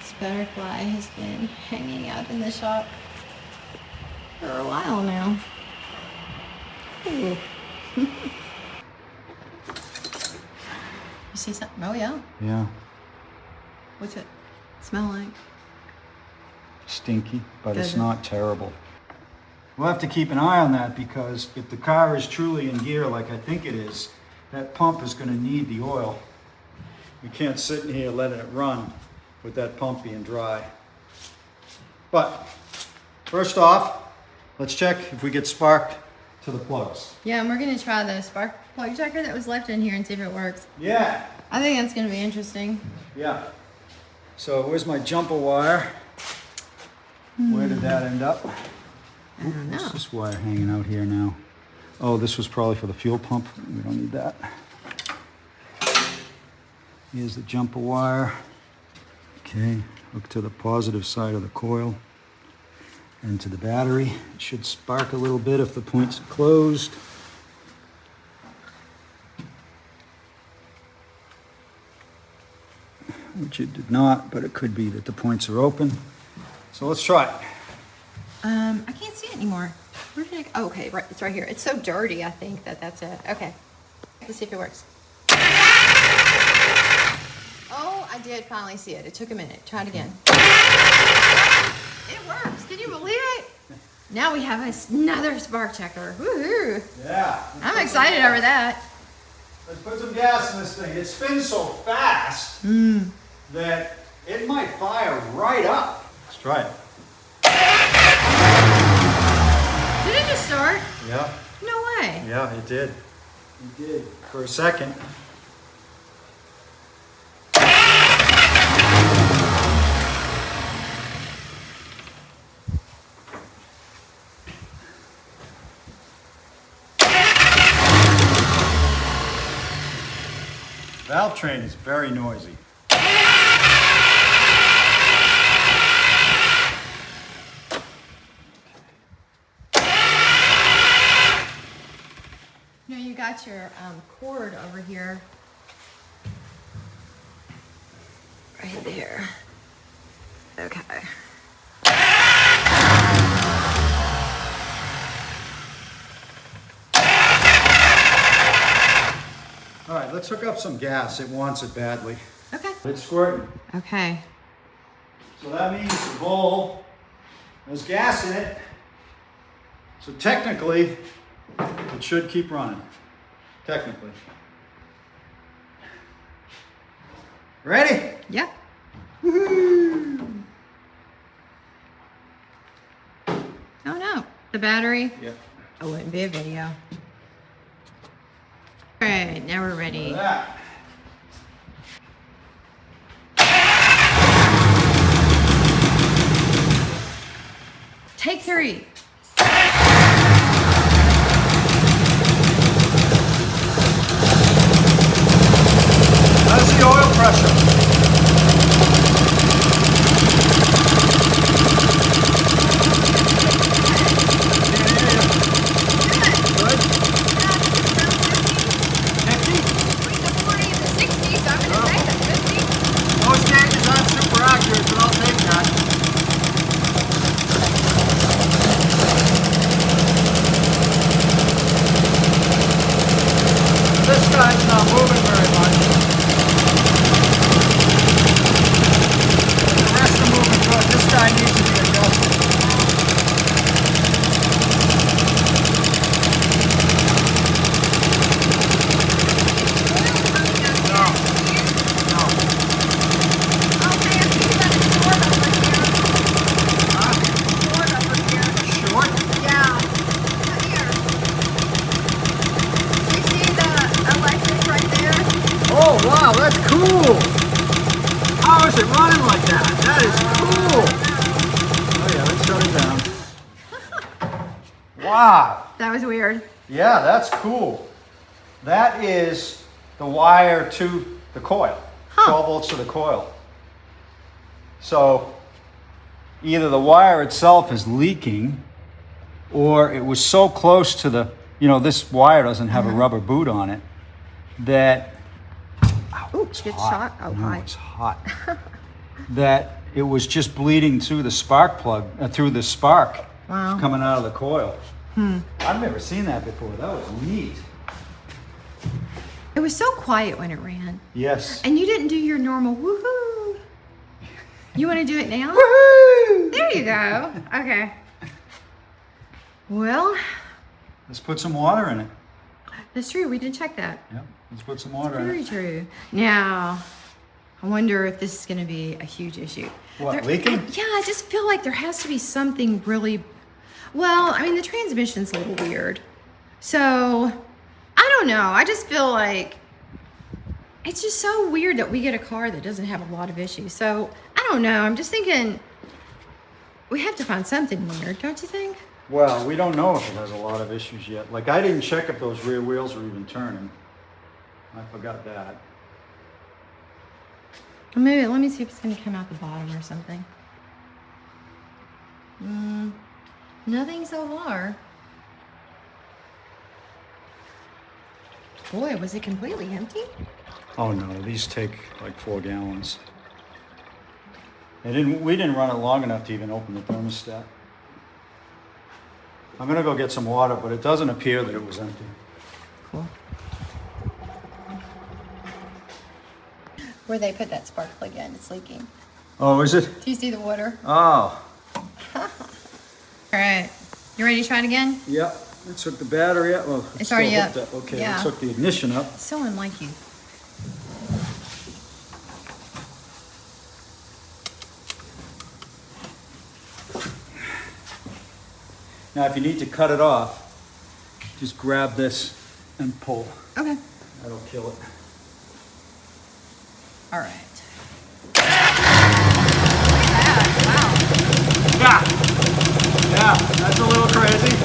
[SPEAKER 2] This butterfly has been hanging out in the shop for a while now. Ooh. You see something? Oh yeah.
[SPEAKER 1] Yeah,
[SPEAKER 2] What's it smell like?
[SPEAKER 1] stinky, but it's
[SPEAKER 2] Does it?
[SPEAKER 1] not terrible. We'll have to keep an eye on that because if the car is truly in gear like I think it is, that pump is going to need the oil. We can't sit in here letting it run with that pump being dry. But first off, let's check if we get spark to the plugs.
[SPEAKER 2] Yeah, and we're gonna try the spark plug checker that was left in here and see if it works.
[SPEAKER 1] Yeah,
[SPEAKER 2] I think that's gonna be interesting.
[SPEAKER 1] yeah. So where's my jumper wire? Where did that end up?
[SPEAKER 2] I don't know.
[SPEAKER 1] What's this wire hanging out here now? Oh, this was probably for the fuel pump. We don't need that. Here's the jumper wire. Okay, hook to the positive side of the coil and to the battery. It should spark a little bit if the points are closed. Which it did not, but it could be that the points are open. So let's try it.
[SPEAKER 2] I can't see it anymore. Where did I go? Oh, okay, right, it's right here. It's so dirty, I think that's it. Okay, let's see if it works. Oh, I did finally see it. It took a minute. Try it again. It works. Can you believe it? Now we have another spark checker. Woohoo!
[SPEAKER 1] Yeah.
[SPEAKER 2] I'm excited over that.
[SPEAKER 1] Let's put some gas in this thing. It spins so fast that it might fire right up. Let's try it.
[SPEAKER 2] Did it just start?
[SPEAKER 1] Yeah.
[SPEAKER 2] No way.
[SPEAKER 1] Yeah, it did. It did. For a second. Valve train is very noisy.
[SPEAKER 2] No, you got your cord over here. Right there. Okay.
[SPEAKER 1] All right, let's hook up some gas. It wants it badly.
[SPEAKER 2] Okay.
[SPEAKER 1] It's squirting.
[SPEAKER 2] Okay.
[SPEAKER 1] So that means the bowl has gas in it. So technically, it should keep running. Technically. Ready?
[SPEAKER 2] Yep.
[SPEAKER 1] Woohoo!
[SPEAKER 2] Oh no, the battery.
[SPEAKER 1] Yep.
[SPEAKER 2] Oh, wouldn't be a video. All right, now we're ready.
[SPEAKER 1] Look at that.
[SPEAKER 2] Take 3.
[SPEAKER 1] How's the oil pressure? Good? 50?
[SPEAKER 2] Between the 40 and the 60, so I'm going to say that's 50.
[SPEAKER 1] Most gauges aren't super accurate, but I'll take that. This guy's not moving very much. The rest are moving good. This guy needs to be adjusted. No. No.
[SPEAKER 2] Okay, I think you got it short over here.
[SPEAKER 1] Huh?
[SPEAKER 2] Short over here.
[SPEAKER 1] Short?
[SPEAKER 2] Yeah. Come here. You see the electric right there?
[SPEAKER 1] Oh, wow, that's cool. How is it running like that? That is cool. Oh, yeah, let's shut it down. Wow.
[SPEAKER 2] That was weird.
[SPEAKER 1] Yeah, that's cool. That is the wire to the coil.
[SPEAKER 2] Huh.
[SPEAKER 1] 12 volts to the coil. So either the wire itself is leaking or it was so close to the, this wire doesn't have a rubber boot on it that,
[SPEAKER 2] Ooh,
[SPEAKER 1] it's
[SPEAKER 2] get
[SPEAKER 1] hot.
[SPEAKER 2] shot. Oh,
[SPEAKER 1] No,
[SPEAKER 2] hi.
[SPEAKER 1] it's hot. That it was just bleeding through the spark plug, through the spark
[SPEAKER 2] Wow.
[SPEAKER 1] coming out of the coil. I've never seen that before. That was neat.
[SPEAKER 2] It was so quiet when it ran.
[SPEAKER 1] Yes.
[SPEAKER 2] And you didn't do your normal woohoo. You want to do it now?
[SPEAKER 1] Woohoo!
[SPEAKER 2] There you go. Okay. Well,
[SPEAKER 1] Let's put some water in it.
[SPEAKER 2] that's true. We did check that.
[SPEAKER 1] Yep. Let's put some water in
[SPEAKER 2] Very
[SPEAKER 1] it.
[SPEAKER 2] true. Now, I wonder if this is going to be a huge issue.
[SPEAKER 1] What, leaking?
[SPEAKER 2] Yeah, I just feel like there has to be something really. Well, I mean, the transmission's a little weird. So, I don't know. I just feel like it's just so weird that we get a car that doesn't have a lot of issues. So, I don't know. I'm just thinking we have to find something weird, don't you think?
[SPEAKER 1] Well, we don't know if it has a lot of issues yet. Like, I didn't check if those rear wheels were even turning. I forgot that.
[SPEAKER 2] Or maybe, let me see if it's going to come out the bottom or something. Nothing so far. Boy, was it completely empty?
[SPEAKER 1] Oh no, these take like 4 gallons. We didn't run it long enough to even open the thermostat. I'm gonna go get some water, but it doesn't appear that it was empty.
[SPEAKER 2] Cool. Where they put that spark plug in, it's leaking.
[SPEAKER 1] Oh, is it?
[SPEAKER 2] Do you see the water?
[SPEAKER 1] Oh.
[SPEAKER 2] All right. You ready to try it again?
[SPEAKER 1] Yep. Let's hook the battery up. Well,
[SPEAKER 2] It's already
[SPEAKER 1] still
[SPEAKER 2] up.
[SPEAKER 1] hooked Okay,
[SPEAKER 2] Yeah.
[SPEAKER 1] let's hook the ignition up.
[SPEAKER 2] So unlike you.
[SPEAKER 1] Now, if you need to cut it off, just grab this and pull.
[SPEAKER 2] Okay.
[SPEAKER 1] That'll kill it.
[SPEAKER 2] All right.
[SPEAKER 1] Yeah. Yeah, that's a little crazy.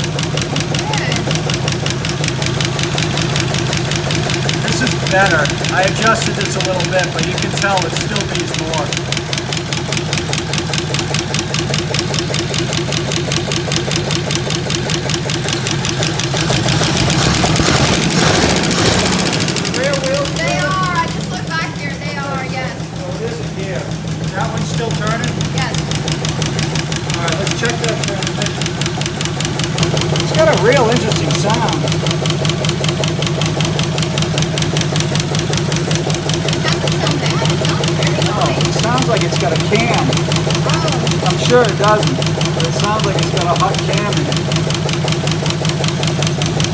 [SPEAKER 1] This is better. I adjusted this a little bit, but you can tell it still needs more. Rear wheels?
[SPEAKER 2] They are. I just looked back here. They are. Yes.
[SPEAKER 1] Oh, it is a gear. That one's still turning?
[SPEAKER 2] Yes.
[SPEAKER 1] All right, let's check that transmission. It's got a real interesting sound. Oh, it sounds like it's got a cam. I'm sure it doesn't, but it sounds like it's got a hot cam in it.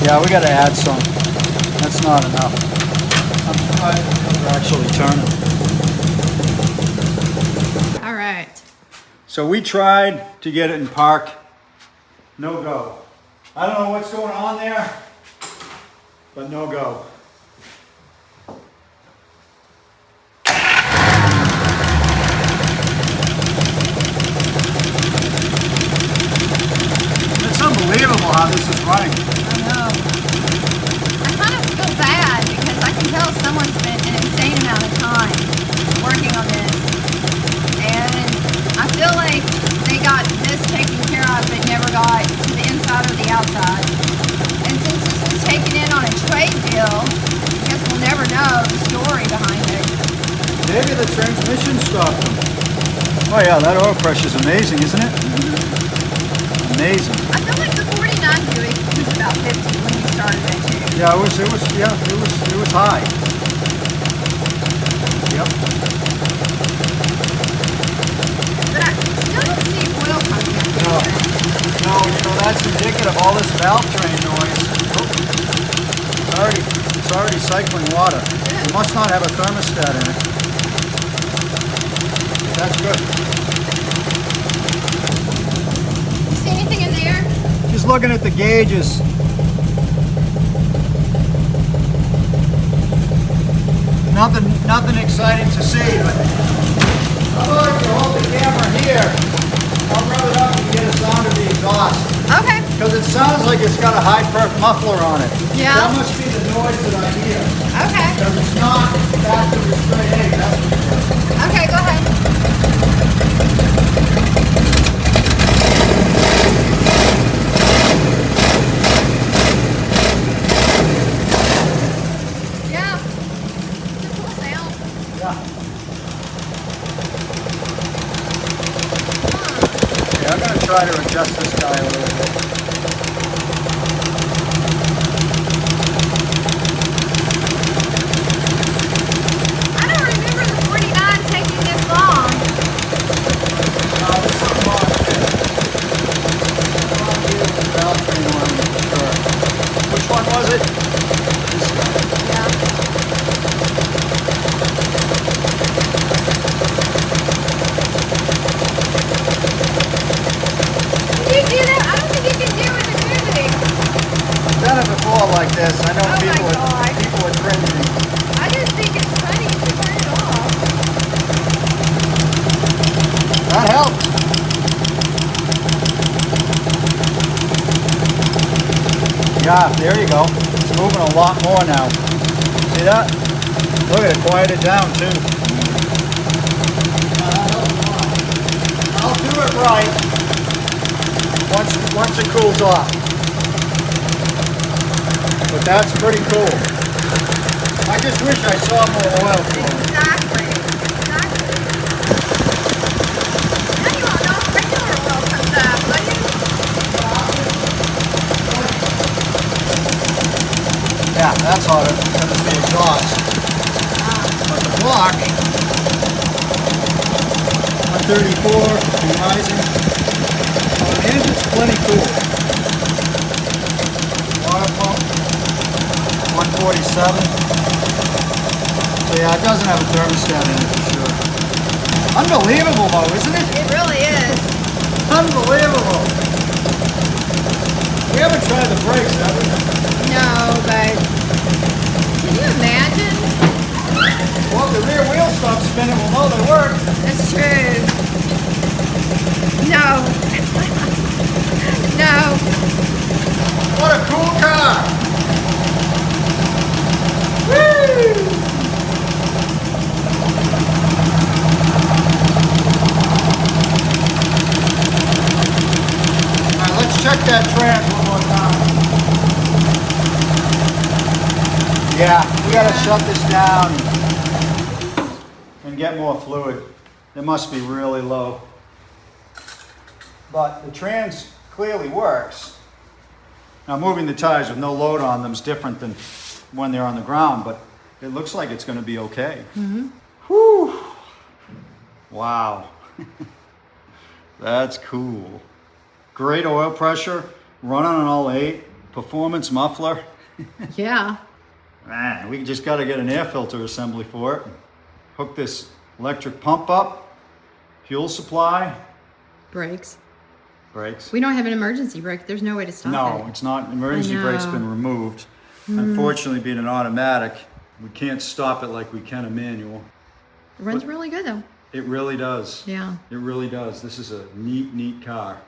[SPEAKER 1] Yeah, we got to add some. That's not enough. I'm surprised the wheels are actually turning.
[SPEAKER 2] All right.
[SPEAKER 1] So we tried to get it in park. No go. I don't know what's going on there, but no go. unbelievable how this is running.
[SPEAKER 2] I know. I kind of feel bad because I can tell someone's spent an insane amount of time working on this. And I feel like they got this taken care of but never got to the inside or the outside. And since this was taken in on a trade deal, I guess we'll never know the story behind it.
[SPEAKER 1] Maybe the transmission stopped them. Oh yeah, that oil pressure is amazing, isn't it? Mm-hmm. Amazing.
[SPEAKER 2] I feel like the 49 Buick was about 50 when you started it too.
[SPEAKER 1] Yeah, it was high. Yep.
[SPEAKER 2] But I still don't see oil coming out.
[SPEAKER 1] No, that's indicative of all this valve train noise. Oh, it's already cycling water. It must not have a thermostat in it. That's good.
[SPEAKER 2] You see anything in there?
[SPEAKER 1] Just looking at the gauges. Nothing exciting to see, but I'm going to hold the camera here. I'll rub it up and get a sound of the exhaust.
[SPEAKER 2] Okay.
[SPEAKER 1] Because it sounds like it's got a high perf muffler on it.
[SPEAKER 2] Yeah.
[SPEAKER 1] That must be the noise that I hear.
[SPEAKER 2] Okay.
[SPEAKER 1] Because it's not factory straight A, that's for sure.
[SPEAKER 2] Okay, go ahead. Yeah. It's a cool sound.
[SPEAKER 1] Yeah.
[SPEAKER 2] Huh.
[SPEAKER 1] Okay, I'm going to try to adjust this guy a little bit.
[SPEAKER 2] I don't remember the 49 taking this long.
[SPEAKER 1] No, there's something wrong here. Something wrong here with the valve train one, for sure. Which one was it? This guy.
[SPEAKER 2] Yeah. Can you do that? I don't think you can do it in the movie.
[SPEAKER 1] I've done it before like this. I know
[SPEAKER 2] Oh my
[SPEAKER 1] people
[SPEAKER 2] God.
[SPEAKER 1] are cringing.
[SPEAKER 2] I just think it's funny to turn it off.
[SPEAKER 1] That helped. Yeah, there you go. It's moving a lot more now. See that? Look at it, quieted down too. I'll do it right once it cools off. But that's pretty cool. I just wish I saw more oil flowing.
[SPEAKER 2] Exactly. Exactly. Now you won't know if regular oil comes out, will you?
[SPEAKER 1] Yeah, that's hotter because it's the exhaust. But the block, 134 and rising. On the engine's plenty cool. Water pump, 147. So yeah, it doesn't have a thermostat in it for sure. Unbelievable though, isn't it?
[SPEAKER 2] It really is.
[SPEAKER 1] Unbelievable. We haven't tried the brakes, have we?
[SPEAKER 2] No, but can you imagine?
[SPEAKER 1] Well, the rear wheel stops spinning, we'll know they work.
[SPEAKER 2] That's true. No. No.
[SPEAKER 1] What a cool car! Woo! Alright, let's check that trans one more time. Yeah, we gotta shut this down and get more fluid. It must be really low. But the trans clearly works. Now moving the tires with no load on them is different than when they're on the ground, but it looks like it's going to be okay. Mm-hmm. Whew. Wow. That's cool. Great oil pressure, running on all 8, performance muffler.
[SPEAKER 2] Yeah.
[SPEAKER 1] Man, we just got to get an air filter assembly for it. Hook this electric pump up, fuel supply.
[SPEAKER 2] Brakes.
[SPEAKER 1] Brakes.
[SPEAKER 2] We don't have an emergency brake. There's no way to stop it.
[SPEAKER 1] No, it's not. Emergency
[SPEAKER 2] I
[SPEAKER 1] brake's
[SPEAKER 2] know.
[SPEAKER 1] been removed. Unfortunately, being an automatic, we can't stop it like we can a manual.
[SPEAKER 2] It runs really good though.
[SPEAKER 1] It really does.
[SPEAKER 2] Yeah.
[SPEAKER 1] It really does. This is a neat, neat car.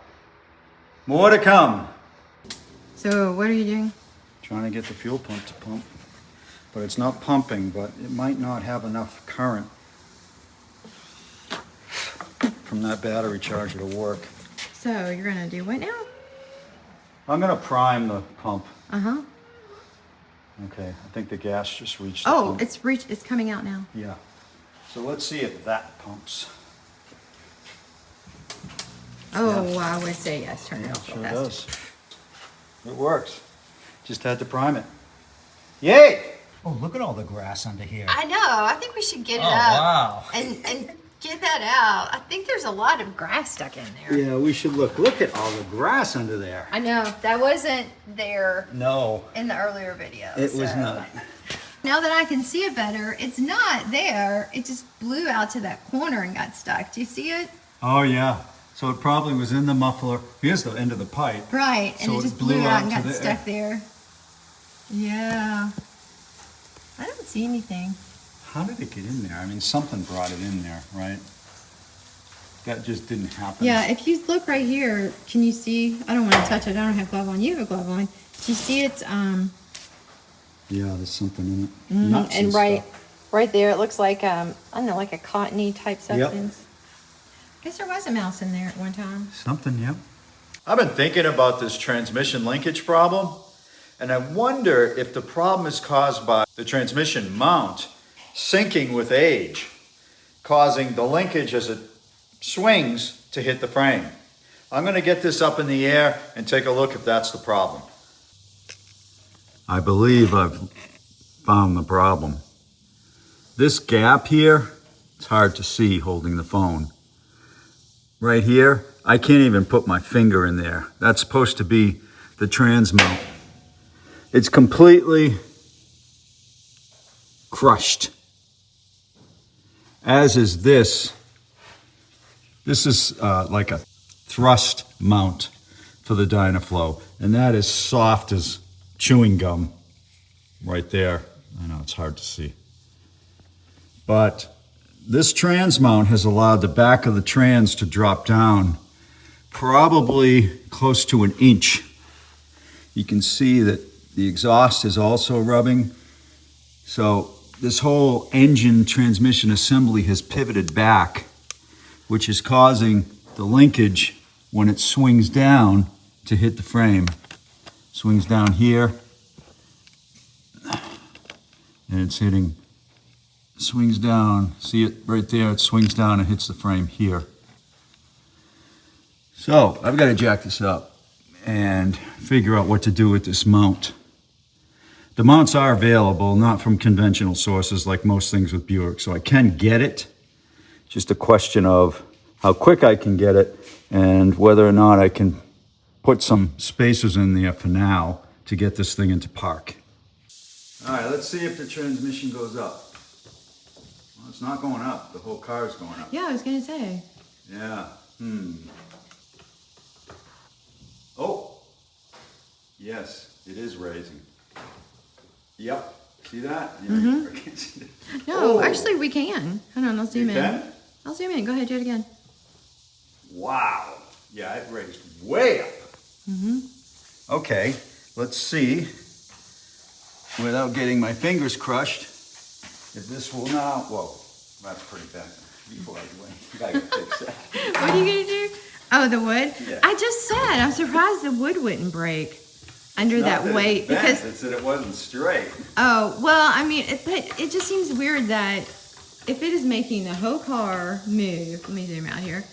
[SPEAKER 1] More to come.
[SPEAKER 2] So what are you doing?
[SPEAKER 1] Trying to get the fuel pump to pump. But it's not pumping, but it might not have enough current from that battery charger to work.
[SPEAKER 2] So you're gonna do what now?
[SPEAKER 1] I'm gonna prime the pump.
[SPEAKER 2] Uh-huh.
[SPEAKER 1] Okay, I think the gas just reached the
[SPEAKER 2] Oh,
[SPEAKER 1] pump.
[SPEAKER 2] it's coming out now.
[SPEAKER 1] Yeah. So let's see if that pumps.
[SPEAKER 2] Oh,
[SPEAKER 1] Yeah.
[SPEAKER 2] I would say yes. Turn it off
[SPEAKER 1] Sure
[SPEAKER 2] real fast.
[SPEAKER 1] does. It works. Just had to prime it. Yay! Oh, look at all the grass under here.
[SPEAKER 2] I know. I think we should get it
[SPEAKER 1] Oh,
[SPEAKER 2] up
[SPEAKER 1] wow.
[SPEAKER 2] and get that out. I think there's a lot of grass stuck in there.
[SPEAKER 1] Yeah, we should look. Look at all the grass under there.
[SPEAKER 2] I know. That wasn't there
[SPEAKER 1] No,
[SPEAKER 2] in the earlier video.
[SPEAKER 1] it was
[SPEAKER 2] so.
[SPEAKER 1] not.
[SPEAKER 2] Now that I can see it better, it's not there. It just blew out to that corner and got stuck. Do you see it?
[SPEAKER 1] Oh, yeah. So it probably was in the muffler. Here's the end of the pipe.
[SPEAKER 2] Right. And
[SPEAKER 1] So
[SPEAKER 2] it
[SPEAKER 1] it
[SPEAKER 2] just
[SPEAKER 1] blew
[SPEAKER 2] blew out
[SPEAKER 1] out
[SPEAKER 2] and
[SPEAKER 1] to
[SPEAKER 2] got
[SPEAKER 1] the-
[SPEAKER 2] stuck there. Yeah. I don't see anything.
[SPEAKER 1] How did it get in there? I mean, something brought it in there, right? That just didn't happen.
[SPEAKER 2] Yeah, if you look right here, can you see? I don't want to touch it. I don't have glove on. You have a glove on. Do you see it's
[SPEAKER 1] Yeah, there's something in it.
[SPEAKER 2] mhm,
[SPEAKER 1] Nuts
[SPEAKER 2] and right
[SPEAKER 1] stuff.
[SPEAKER 2] right there it looks like I don't know, like a cottony type substance. I guess there was a mouse in there at one time.
[SPEAKER 1] Something, yeah. I've been thinking about this transmission linkage problem, and I wonder if the problem is caused by the transmission mount sinking with age, causing the linkage as it swings to hit the frame. I'm going to get this up in the air and take a look if that's the problem. I believe I've found the problem. This gap here, it's hard to see holding the phone. Right here, I can't even put my finger in there. That's supposed to be the trans mount. It's completely crushed. As is this. This is like a thrust mount for the Dynaflow, and that is soft as chewing gum right there. I know it's hard to see. But this trans mount has allowed the back of the trans to drop down probably close to an inch. You can see that the exhaust is also rubbing. So this whole engine transmission assembly has pivoted back, which is causing the linkage when it swings down to hit the frame. Swings down here, and it's hitting, swings down, see it right there, it swings down and hits the frame here. So I've got to jack this up and figure out what to do with this mount. The mounts are available, not from conventional sources like most things with Buick, so I can get it. Just a question of how quick I can get it and whether or not I can put some spacers in there for now to get this thing into park. All right, let's see if the transmission goes up. Well, it's not going up. The whole car is going up.
[SPEAKER 2] Yeah, I was gonna say.
[SPEAKER 1] Yeah. Oh. Yes, it is raising. Yep. See that? Yeah, I can't see that.
[SPEAKER 2] No,
[SPEAKER 1] Oh.
[SPEAKER 2] actually we can. Hold on, I'll zoom
[SPEAKER 1] You
[SPEAKER 2] in.
[SPEAKER 1] can?
[SPEAKER 2] I'll zoom in. Go ahead, do it again.
[SPEAKER 1] Wow. Yeah, it raised way up. Okay, let's see, without getting my fingers crushed, if this will now, whoa, that's pretty bad. Before I do anything, I gotta fix that.
[SPEAKER 2] What are you gonna do? Oh, the wood?
[SPEAKER 1] Yeah.
[SPEAKER 2] I just said, I'm surprised the wood wouldn't break under that
[SPEAKER 1] Not
[SPEAKER 2] weight
[SPEAKER 1] it bent,
[SPEAKER 2] because,
[SPEAKER 1] it's that it wasn't straight.
[SPEAKER 2] oh, well, I mean, but it just seems weird that if it is making the whole car move, let me zoom out here,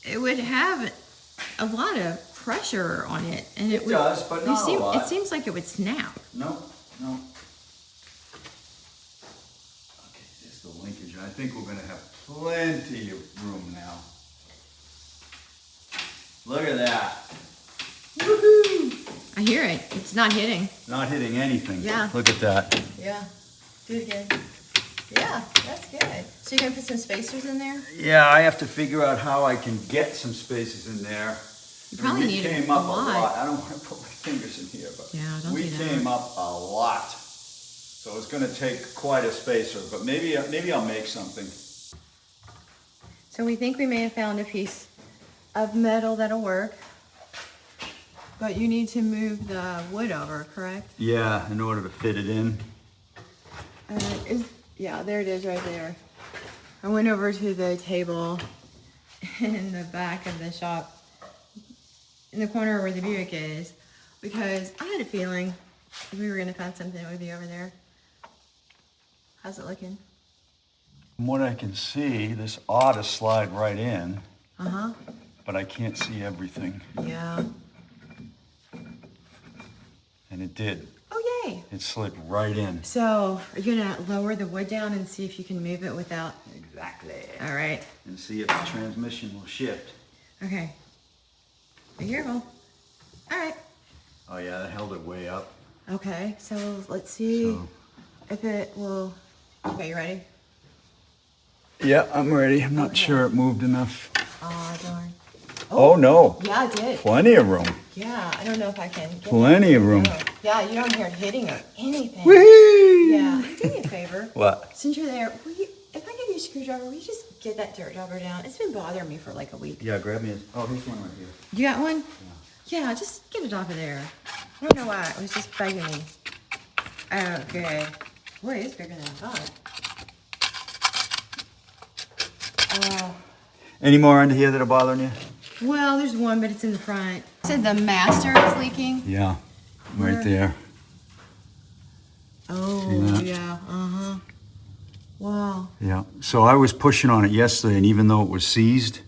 [SPEAKER 2] it would have a lot of pressure on it. And it would,
[SPEAKER 1] does, but not a lot.
[SPEAKER 2] It seems like it would snap.
[SPEAKER 1] No. Okay, here's the linkage. I think we're gonna have plenty of room now. Look at that. Woohoo!
[SPEAKER 2] I hear it. It's not hitting.
[SPEAKER 1] Not hitting anything.
[SPEAKER 2] Yeah.
[SPEAKER 1] Look at that.
[SPEAKER 2] Yeah. Do it again. Yeah, that's good. So you're gonna put some spacers in there?
[SPEAKER 1] Yeah, I have to figure out how I can get some spaces in there.
[SPEAKER 2] You probably
[SPEAKER 1] we
[SPEAKER 2] need
[SPEAKER 1] came
[SPEAKER 2] a
[SPEAKER 1] up
[SPEAKER 2] lot.
[SPEAKER 1] I don't want to put my fingers in here, but
[SPEAKER 2] Yeah, don't
[SPEAKER 1] we
[SPEAKER 2] do that.
[SPEAKER 1] came up a lot. So it's going to take quite a spacer, but maybe I'll make something.
[SPEAKER 2] So we think we may have found a piece of metal that'll work. But you need to move the wood over, correct?
[SPEAKER 1] Yeah, in order to fit it in.
[SPEAKER 2] Yeah, there it is right there. I went over to the table in the back of the shop, in the corner where the Buick is, because I had a feeling if we were gonna find something, it would be over there. How's it looking?
[SPEAKER 1] From what I can see, this ought to slide right in.
[SPEAKER 2] Uh-huh.
[SPEAKER 1] But I can't see everything.
[SPEAKER 2] Yeah.
[SPEAKER 1] And it did.
[SPEAKER 2] Oh, yay.
[SPEAKER 1] It slid right in.
[SPEAKER 2] So, are you gonna lower the wood down and see if you can move it without?
[SPEAKER 1] Exactly.
[SPEAKER 2] All right.
[SPEAKER 1] And see if the transmission will shift.
[SPEAKER 2] Okay. Be careful. All right.
[SPEAKER 1] Oh yeah, that held it way up.
[SPEAKER 2] Okay, so let's see if it will. Okay, you ready?
[SPEAKER 1] Yeah, I'm ready. I'm not
[SPEAKER 2] Okay.
[SPEAKER 1] sure it moved enough.
[SPEAKER 2] Oh, darn.
[SPEAKER 1] Oh no.
[SPEAKER 2] Yeah, it did.
[SPEAKER 1] Plenty of room.
[SPEAKER 2] Yeah, I don't know if I can get
[SPEAKER 1] Plenty of room.
[SPEAKER 2] Oh, yeah, you don't hear it hitting or anything.
[SPEAKER 1] Whee!
[SPEAKER 2] Yeah, do me a favor.
[SPEAKER 1] What?
[SPEAKER 2] Since you're there, if I give you a screwdriver, will you just get that dirt jobber down? It's been bothering me for like a week.
[SPEAKER 1] Yeah, grab me a... Oh, here's one right here.
[SPEAKER 2] You got one? Yeah, just get it off of there. I don't know why, it was just bugging me. Okay. Boy, it's bigger than I thought. Oh.
[SPEAKER 1] Any more under here that are bothering you?
[SPEAKER 2] Well, there's one, but it's in the front. You said the master is leaking?
[SPEAKER 1] Yeah, right
[SPEAKER 2] Where?
[SPEAKER 1] there.
[SPEAKER 2] Oh,
[SPEAKER 1] See that?
[SPEAKER 2] yeah, uh-huh. Wow.
[SPEAKER 1] Yeah, so I was pushing on it yesterday, and even though it was seized,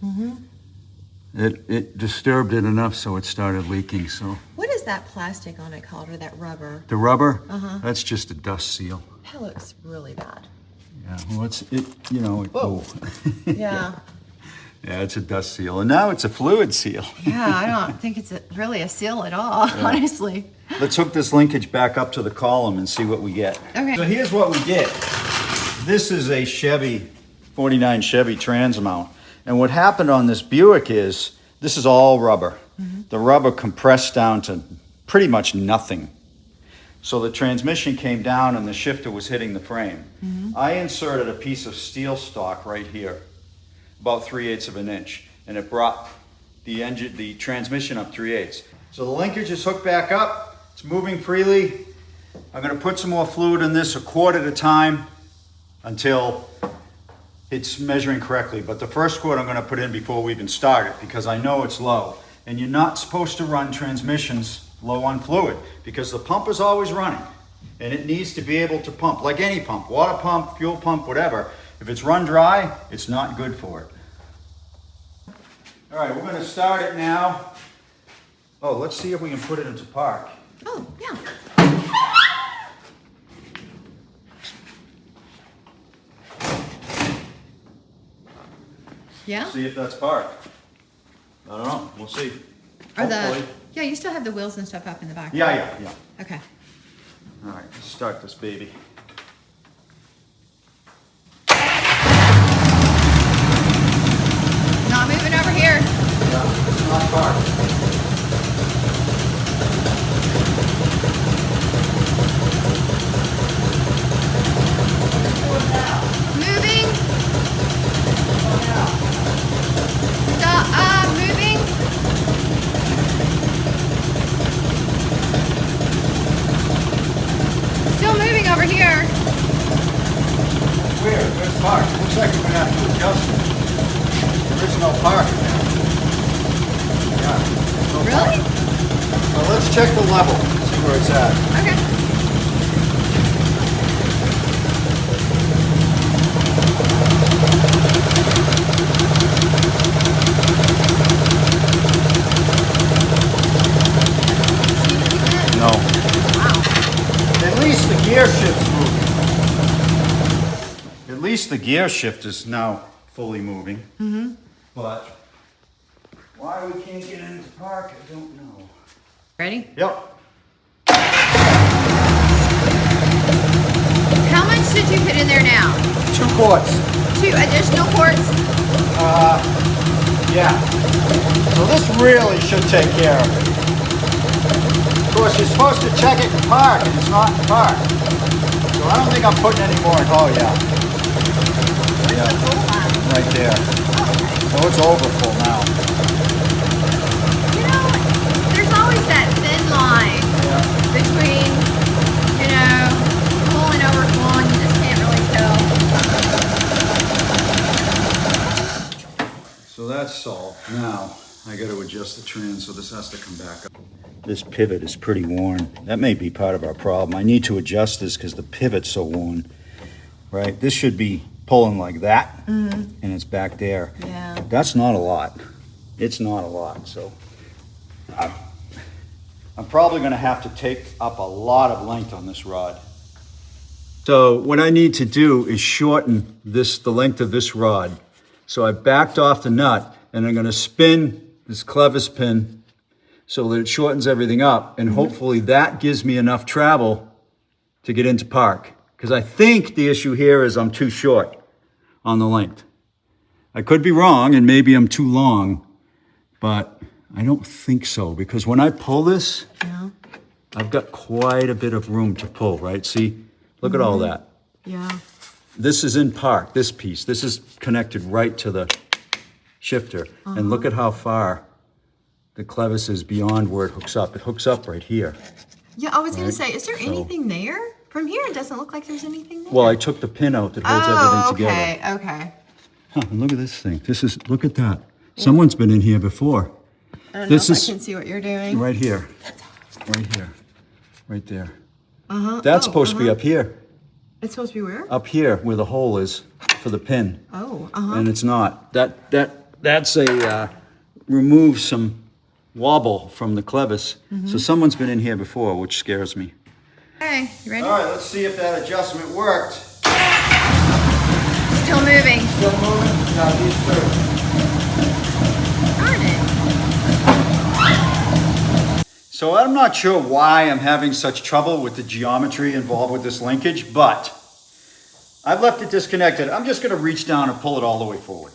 [SPEAKER 1] it disturbed it enough so it started leaking, so.
[SPEAKER 2] What is that plastic on it called, or that rubber?
[SPEAKER 1] The rubber?
[SPEAKER 2] Uh-huh.
[SPEAKER 1] That's just a dust seal.
[SPEAKER 2] That looks really bad.
[SPEAKER 1] Yeah, well,
[SPEAKER 2] Whoa. Yeah.
[SPEAKER 1] Yeah, it's a dust seal, and now it's a fluid seal.
[SPEAKER 2] Yeah, I don't think it's really a seal at all, honestly.
[SPEAKER 1] Let's hook this linkage back up to the column and see what we get.
[SPEAKER 2] Okay.
[SPEAKER 1] So here's what we did. This is a 49 Chevy trans mount. And what happened on this Buick is, this is all rubber. The rubber compressed down to pretty much nothing. So the transmission came down and the shifter was hitting the frame. I inserted a piece of steel stock right here, about 3/8 of an inch, and it brought the transmission up 3/8. So the linkage is hooked back up, it's moving freely. I'm gonna put some more fluid in this a quart at a time until it's measuring correctly. But the first quart I'm gonna put in before we even start it, because I know it's low. And you're not supposed to run transmissions low on fluid, because the pump is always running and it needs to be able to pump, like any pump, water pump, fuel pump, whatever. If it's run dry, it's not good for it. All right, we're gonna start it now. Oh, let's see if we can put it into park.
[SPEAKER 2] Oh, yeah. Yeah?
[SPEAKER 1] See if that's parked. I don't know, we'll see.
[SPEAKER 2] Or
[SPEAKER 1] Hopefully.
[SPEAKER 2] yeah, you still have the wheels and stuff up in the back.
[SPEAKER 1] Yeah.
[SPEAKER 2] Okay.
[SPEAKER 1] All right, let's start this baby.
[SPEAKER 2] Not moving over here.
[SPEAKER 1] Yeah, it's not parked.
[SPEAKER 2] Moving. Stop. Moving. Still moving over here.
[SPEAKER 1] Weird, where's park? Looks like we're gonna have to adjust it. There is no park in there. Yeah. No
[SPEAKER 2] Really?
[SPEAKER 1] park. Well, let's check the level, see where it's at.
[SPEAKER 2] Okay.
[SPEAKER 1] No.
[SPEAKER 2] Wow.
[SPEAKER 1] At least the gear shift's moving. At least the gear shift is now fully moving. But why we can't get into park, I don't know.
[SPEAKER 2] Ready?
[SPEAKER 1] Yep.
[SPEAKER 2] How much did you put in there now?
[SPEAKER 1] 2 quarts.
[SPEAKER 2] 2 additional quarts?
[SPEAKER 1] Yeah. So this really should take care of it. Of course, you're supposed to check it in park, and it's not in park. So I don't think I'm putting any more in. Oh, yeah. Yeah, right there. So it's over full now.
[SPEAKER 2] You know, there's always that line between, you know, full and overflowing. You just can't really tell.
[SPEAKER 1] So that's solved. Now I got to adjust the trans, so this has to come back up. This pivot is pretty worn. That may be part of our problem. I need to adjust this because the pivot's so worn. Right? This should be pulling like that, and it's back there.
[SPEAKER 2] Yeah.
[SPEAKER 1] That's not a lot. It's not a lot. So I'm probably going to have to take up a lot of length on this rod. So what I need to do is shorten the length of this rod. So I backed off the nut, and I'm going to spin this clevis pin so that it shortens everything up, and hopefully that gives me enough travel to get into park. Because I think the issue here is I'm too short on the length. I could be wrong, and maybe I'm too long, but I don't think so, because when I pull this, I've got quite a bit of room to pull, right? See, look at all that.
[SPEAKER 2] Yeah.
[SPEAKER 1] This is in park, this piece. This is connected right to the shifter. And look at how far the clevis is beyond where it hooks up. It hooks up right here.
[SPEAKER 2] Yeah, I was going to say, is there anything there? From here, it doesn't look like there's anything there.
[SPEAKER 1] Well, I took the pin out that holds everything together.
[SPEAKER 2] Okay.
[SPEAKER 1] Huh, and look at this thing. Look at that. Someone's been in here before.
[SPEAKER 2] I don't know if I can see what you're doing.
[SPEAKER 1] Right here. Right here. Right there. That's supposed to be up here.
[SPEAKER 2] It's supposed to be where?
[SPEAKER 1] Up here where the hole is for the pin.
[SPEAKER 2] Oh,
[SPEAKER 1] And it's not. That's a remove some wobble from the clevis. So someone's been in here before, which scares me.
[SPEAKER 2] Okay, you ready?
[SPEAKER 1] All right, let's see if that adjustment worked.
[SPEAKER 2] Still moving.
[SPEAKER 1] Still moving? Now these two.
[SPEAKER 2] Darn it.
[SPEAKER 1] So I'm not sure why I'm having such trouble with the geometry involved with this linkage, but I've left it disconnected. I'm just going to reach down and pull it all the way forward,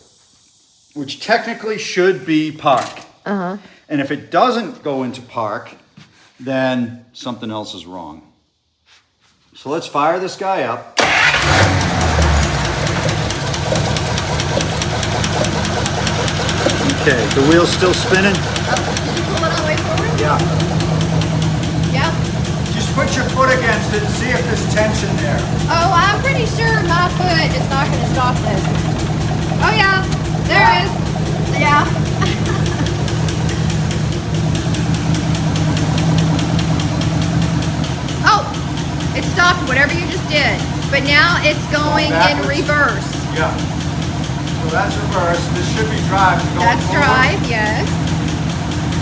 [SPEAKER 1] which technically should be park. And if it doesn't go into park, then something else is wrong. So let's fire this guy up. Okay, the wheel's still spinning?
[SPEAKER 2] Did you pull it all the way forward?
[SPEAKER 1] Yeah.
[SPEAKER 2] Yep.
[SPEAKER 1] Just put your foot against it and see if there's tension there.
[SPEAKER 2] Oh, I'm pretty sure my foot is not going to stop this. Oh, yeah. There is. Yeah. Oh, it stopped whatever you just did. But now it's going in reverse.
[SPEAKER 1] Yeah. So that's reverse. This should be drive. Going
[SPEAKER 2] That's
[SPEAKER 1] forward.
[SPEAKER 2] drive, yes.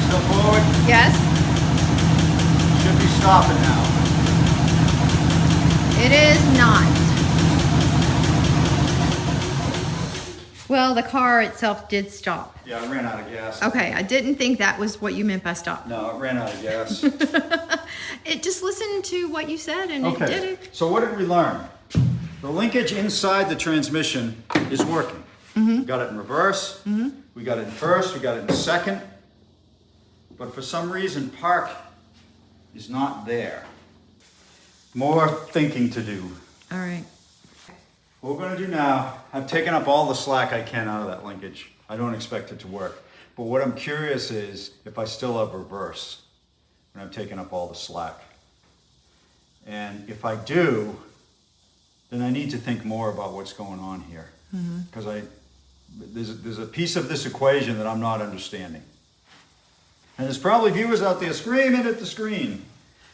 [SPEAKER 1] Still forward.
[SPEAKER 2] Yes.
[SPEAKER 1] Should be stopping now.
[SPEAKER 2] It is not. Well, the car itself did stop.
[SPEAKER 1] Yeah, I ran out of gas.
[SPEAKER 2] Okay, I didn't think that was what you meant by stop.
[SPEAKER 1] No, it ran out of gas.
[SPEAKER 2] It just listened to what you said and it did it.
[SPEAKER 1] So what did we learn? The linkage inside the transmission is working. We got it in reverse. We got it in first. We got it in second. But for some reason, park is not there. More thinking to do.
[SPEAKER 2] All right.
[SPEAKER 1] What we're going to do now, I've taken up all the slack I can out of that linkage. I don't expect it to work. But what I'm curious is if I still have reverse when I've taken up all the slack. And if I do, then I need to think more about what's going on here. Because there's a piece of this equation that I'm not understanding. And there's probably viewers out there screaming at the screen,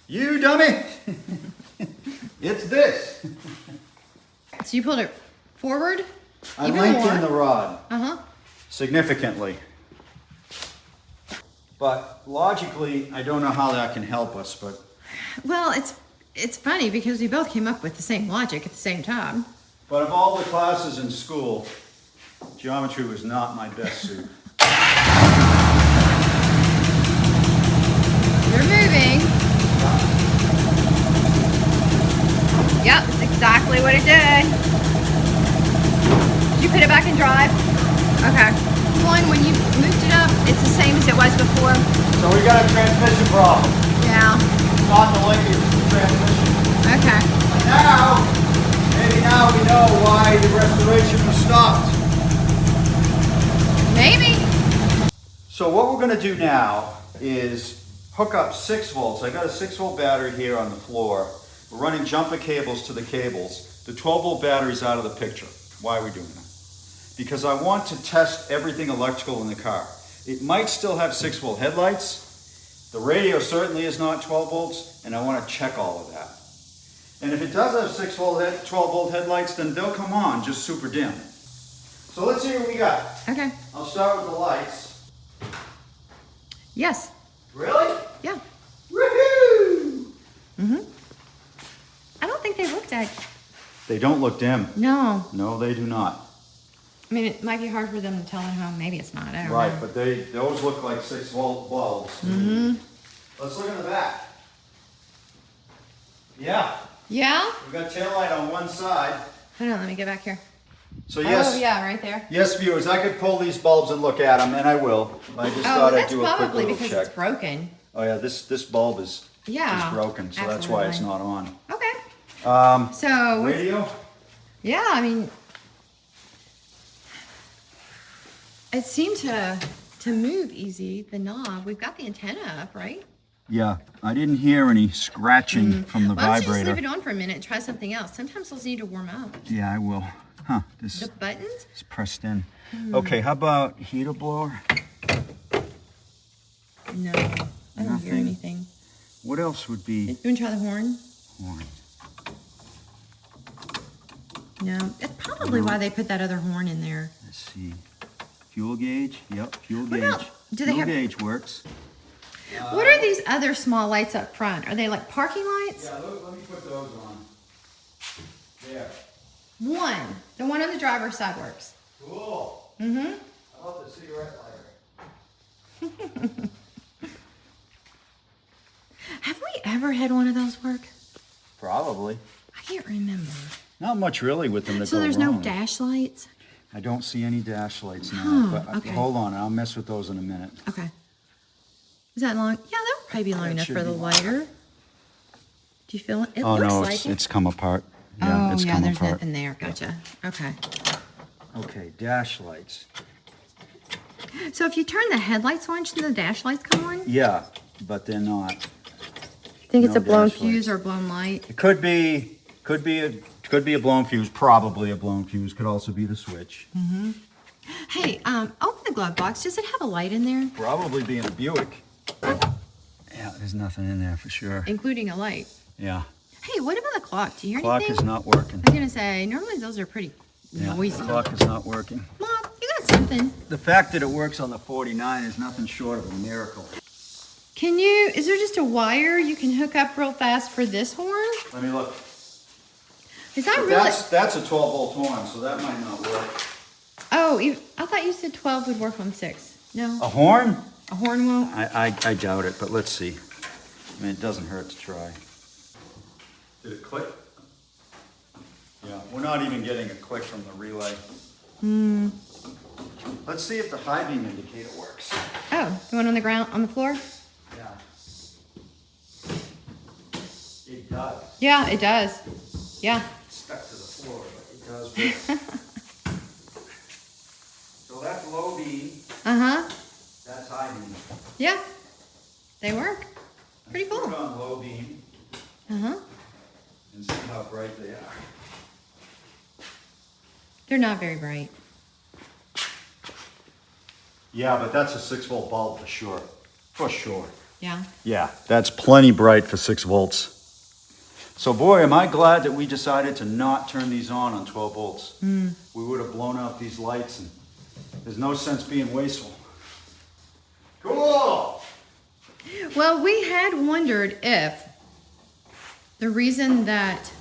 [SPEAKER 1] "You dummy!" It's this.
[SPEAKER 2] So you pulled it forward?
[SPEAKER 1] I
[SPEAKER 2] Even
[SPEAKER 1] lengthened
[SPEAKER 2] more?
[SPEAKER 1] the rod
[SPEAKER 2] Uh-huh.
[SPEAKER 1] significantly. But logically, I don't know how that can help us, but
[SPEAKER 2] Well, it's funny because we both came up with the same logic at the same time.
[SPEAKER 1] of all the classes in school, geometry was not my best suit.
[SPEAKER 2] You're moving. Yep, that's exactly what it did. Did you put it back in drive? Okay. One, when you moved it up, it's the same as it was before.
[SPEAKER 1] So we got a transmission problem.
[SPEAKER 2] Yeah.
[SPEAKER 1] Not the linkage, it's the transmission.
[SPEAKER 2] Okay.
[SPEAKER 1] Maybe now we know why the restoration was stopped.
[SPEAKER 2] Maybe.
[SPEAKER 1] So what we're going to do now is hook up 6 volts. I got a 6-volt battery here on the floor. We're running jumper cables to the cables. The 12-volt battery's out of the picture. Why are we doing that? Because I want to test everything electrical in the car. It might still have 6-volt headlights. The radio certainly is not 12 volts, and I want to check all of that. And if it does have 12-volt headlights, then they'll come on just super dim. So let's see what we got.
[SPEAKER 2] Okay.
[SPEAKER 1] I'll start with the lights.
[SPEAKER 2] Yes.
[SPEAKER 1] Really?
[SPEAKER 2] Yeah.
[SPEAKER 1] Woohoo!
[SPEAKER 2] Mm-hmm. I don't think they look that.
[SPEAKER 1] They don't look dim.
[SPEAKER 2] No.
[SPEAKER 1] No, they do not.
[SPEAKER 2] I mean, it might be hard for them to tell at home. Maybe it's not. I don't know.
[SPEAKER 1] Right, but those look like 6-volt bulbs.
[SPEAKER 2] Mm-hmm.
[SPEAKER 1] Let's look in the back. Yeah.
[SPEAKER 2] Yeah?
[SPEAKER 1] We've got taillight on one side.
[SPEAKER 2] Hold on, let me get back here.
[SPEAKER 1] So yes.
[SPEAKER 2] Oh, yeah, right there.
[SPEAKER 1] Yes, viewers, I could pull these bulbs and look at them, and I will. I just thought I'd do a quick
[SPEAKER 2] probably
[SPEAKER 1] little
[SPEAKER 2] because
[SPEAKER 1] check.
[SPEAKER 2] it's broken.
[SPEAKER 1] Oh yeah, this bulb is broken, so that's why it's not on.
[SPEAKER 2] Okay. So
[SPEAKER 1] Radio?
[SPEAKER 2] Yeah, I mean, it seemed to move easy. The knob. We've got the antenna up, right?
[SPEAKER 1] Yeah, I didn't hear any scratching from the
[SPEAKER 2] Why don't you
[SPEAKER 1] vibrator.
[SPEAKER 2] just leave it on for a minute and try something else? Sometimes those need to warm up.
[SPEAKER 1] Yeah, I will. Huh? This
[SPEAKER 2] The buttons?
[SPEAKER 1] is pressed in. Okay, how about heater blower?
[SPEAKER 2] No, I don't hear
[SPEAKER 1] Nothing.
[SPEAKER 2] anything.
[SPEAKER 1] What else would be
[SPEAKER 2] You want to try the horn?
[SPEAKER 1] horn?
[SPEAKER 2] No, it's probably why they put that other horn in there.
[SPEAKER 1] Let's see. Fuel gauge? Yep, fuel
[SPEAKER 2] What
[SPEAKER 1] gauge.
[SPEAKER 2] about- do they
[SPEAKER 1] fuel
[SPEAKER 2] have-
[SPEAKER 1] gauge works.
[SPEAKER 2] What are these other small lights up front? Are they like parking lights?
[SPEAKER 1] Yeah, let me put those on. There.
[SPEAKER 2] One. The one on the driver's side works.
[SPEAKER 1] Cool.
[SPEAKER 2] Mm-hmm.
[SPEAKER 1] How about the cigarette lighter?
[SPEAKER 2] Have we ever had one of those work?
[SPEAKER 1] Probably.
[SPEAKER 2] I can't remember.
[SPEAKER 1] Not much really with them that
[SPEAKER 2] So
[SPEAKER 1] go
[SPEAKER 2] there's
[SPEAKER 1] wrong.
[SPEAKER 2] no dash lights?
[SPEAKER 1] I don't see any dash lights now,
[SPEAKER 2] Huh,
[SPEAKER 1] but
[SPEAKER 2] okay.
[SPEAKER 1] hold on, I'll mess with those in a minute.
[SPEAKER 2] Okay. Is that long? Yeah, that would probably be long
[SPEAKER 1] That
[SPEAKER 2] enough
[SPEAKER 1] should
[SPEAKER 2] for the
[SPEAKER 1] be long.
[SPEAKER 2] lighter. Do you feel it? It
[SPEAKER 1] Oh
[SPEAKER 2] looks
[SPEAKER 1] no,
[SPEAKER 2] like
[SPEAKER 1] it's come apart. Yeah,
[SPEAKER 2] oh,
[SPEAKER 1] it's
[SPEAKER 2] yeah,
[SPEAKER 1] come
[SPEAKER 2] there's
[SPEAKER 1] apart.
[SPEAKER 2] nothing there. Gotcha. Okay.
[SPEAKER 1] Okay, dash lights.
[SPEAKER 2] So if you turn the headlights on, should the dash lights come on?
[SPEAKER 1] Yeah, but they're not.
[SPEAKER 2] Think it's
[SPEAKER 1] No
[SPEAKER 2] a blown
[SPEAKER 1] dash
[SPEAKER 2] fuse
[SPEAKER 1] lights.
[SPEAKER 2] or a blown light?
[SPEAKER 1] It could be a blown fuse, probably a blown fuse. Could also be the switch.
[SPEAKER 2] Hey, open the glove box. Does it have a light in there?
[SPEAKER 1] Probably be in a Buick. Yeah, there's nothing in there for sure.
[SPEAKER 2] Including a light.
[SPEAKER 1] Yeah,
[SPEAKER 2] Hey, what about the clock? Do you hear
[SPEAKER 1] clock
[SPEAKER 2] anything?
[SPEAKER 1] is not working.
[SPEAKER 2] I was gonna say, normally those are pretty
[SPEAKER 1] Yeah,
[SPEAKER 2] noisy.
[SPEAKER 1] the clock is not working.
[SPEAKER 2] Mom, you got something.
[SPEAKER 1] The fact that it works on the 49 is nothing short of a miracle.
[SPEAKER 2] Is there just a wire you can hook up real fast for this horn?
[SPEAKER 1] Let me look.
[SPEAKER 2] Is that
[SPEAKER 1] But
[SPEAKER 2] really?
[SPEAKER 1] that's a 12-volt horn, so that might not work.
[SPEAKER 2] Oh, I thought you said 12 would work on 6. No,
[SPEAKER 1] A horn?
[SPEAKER 2] a horn won't.
[SPEAKER 1] I doubt it, but let's see. I mean, it doesn't hurt to try. Did it click? Yeah, we're not even getting a click from the relay. Let's see if the high beam indicator works.
[SPEAKER 2] Oh, the one on the ground, on the floor?
[SPEAKER 1] Yeah. It does.
[SPEAKER 2] Yeah, it does. Yeah.
[SPEAKER 1] It's stuck to the floor, but it does work. So that's low beam,
[SPEAKER 2] Uh-huh.
[SPEAKER 1] that's high beam.
[SPEAKER 2] Yeah. They work. Pretty
[SPEAKER 1] Let's put
[SPEAKER 2] cool.
[SPEAKER 1] it on low beam
[SPEAKER 2] Uh-huh.
[SPEAKER 1] and see how bright they are.
[SPEAKER 2] They're not very bright.
[SPEAKER 1] Yeah, but that's a 6-volt bulb for sure. For sure.
[SPEAKER 2] Yeah.
[SPEAKER 1] Yeah, that's plenty bright for 6 volts. So boy, am I glad that we decided to not turn these on 12 volts. We would have blown out these lights, and there's no sense being wasteful. Cool!
[SPEAKER 2] Well, we had wondered if the reason that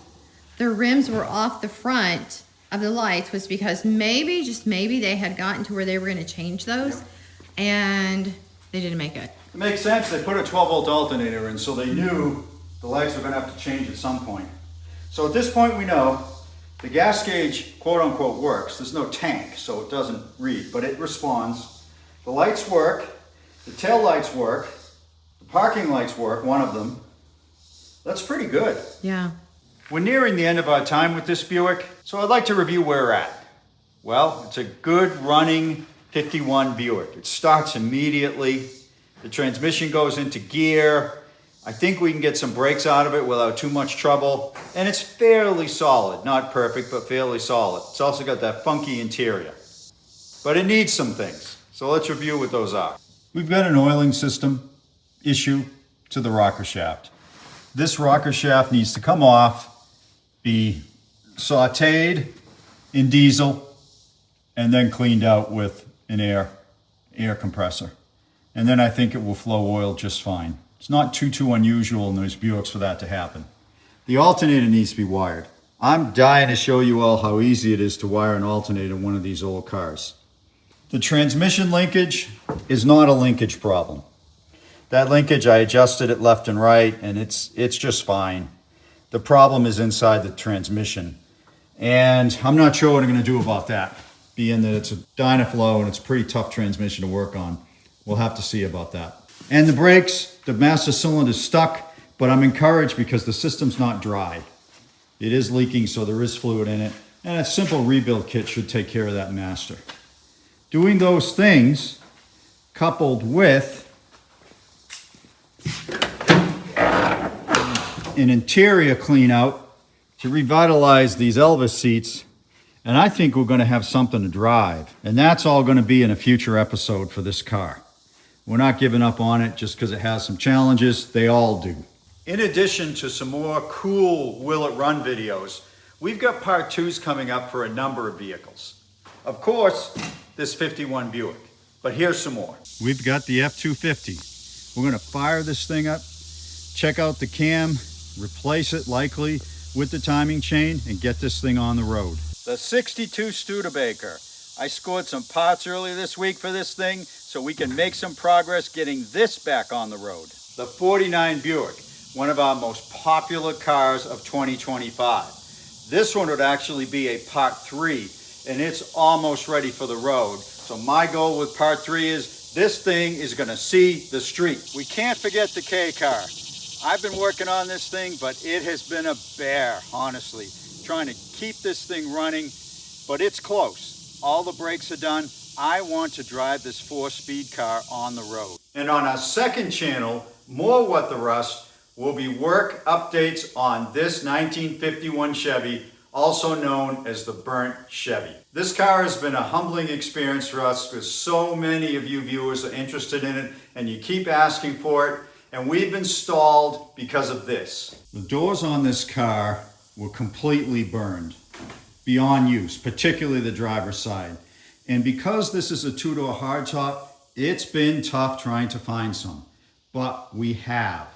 [SPEAKER 2] the rims were off the front of the lights was because maybe, just maybe, they had gotten to where they were going to change those,
[SPEAKER 1] Yep.
[SPEAKER 2] and they didn't make it.
[SPEAKER 1] It makes sense. They put a 12-volt alternator in, so they knew the lights were going to have to change at some point. So at this point, we know the gas gauge, quote-unquote, works. There's no tank, so it doesn't read, but it responds. The lights work. The tail lights work. The parking lights work, one of them. That's pretty good.
[SPEAKER 2] Yeah.
[SPEAKER 1] We're nearing the end of our time with this Buick, so I'd like to review where we're at. Well, it's a good running 51 Buick. It starts immediately. The transmission goes into gear. I think we can get some brakes out of it without too much trouble. And it's fairly solid. Not perfect, but fairly solid. It's also got that funky interior. But it needs some things. So let's review what those are. We've got an oiling system issue to the rocker shaft. This rocker shaft needs to come off, be sauteed in diesel, and then cleaned out with an air compressor. And then I think it will flow oil just fine. It's not too unusual in those Buicks for that to happen. The alternator needs to be wired. I'm dying to show you all how easy it is to wire an alternator in one of these old cars. The transmission linkage is not a linkage problem. That linkage, I adjusted it left and right, and it's just fine. The problem is inside the transmission. And I'm not sure what I'm gonna do about that, being that it's a Dynaflow and it's a pretty tough transmission to work on. We'll have to see about that. And the brakes, the master cylinder is stuck, but I'm encouraged because the system's not dry. It is leaking, so there is fluid in it. And a simple rebuild kit should take care of that master. Doing those things, coupled with an interior clean out to revitalize these Elvis seats, and I think we're going to have something to drive. And that's all going to be in a future episode for this car. We're not giving up on it just because it has some challenges. They all do. In addition to some more cool Will It Run videos, we've got part 2s coming up for a number of vehicles. Of course, this 51 Buick, but here's some more. We've got the F-250. We're going to fire this thing up, check out the cam, replace it likely with the timing chain, and get this thing on the road. The 62 Studebaker. I scored some parts earlier this week for this thing so we can make some progress getting this back on the road. The 49 Buick, one of our most popular cars of 2025. This one would actually be a part 3, and it's almost ready for the road. So my goal with part 3 is this thing is gonna see the street. We can't forget the K car. I've been working on this thing, but it has been a bear, honestly. Trying to keep this thing running, but it's close. All the brakes are done. I want to drive this 4-speed car on the road. And on our second channel, more What the Rust, will be work updates on this 1951 Chevy, also known as the Burnt Chevy. This car has been a humbling experience for us because so many of you viewers are interested in it and you keep asking for it, and we've been stalled because of this. The doors on this car were completely burned, beyond use, particularly the driver's side. And because this is a 2-door hardtop, it's been tough trying to find some, but we have.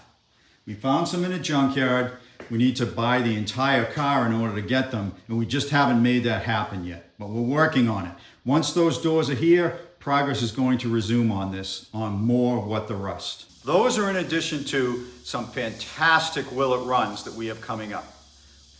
[SPEAKER 1] We found some in a junkyard. We need to buy the entire car in order to get them, and we just haven't made that happen yet, but we're working on it. Once those doors are here, progress is going to resume on this, on more What the Rust. Those are in addition to some fantastic Will It Runs that we have coming up.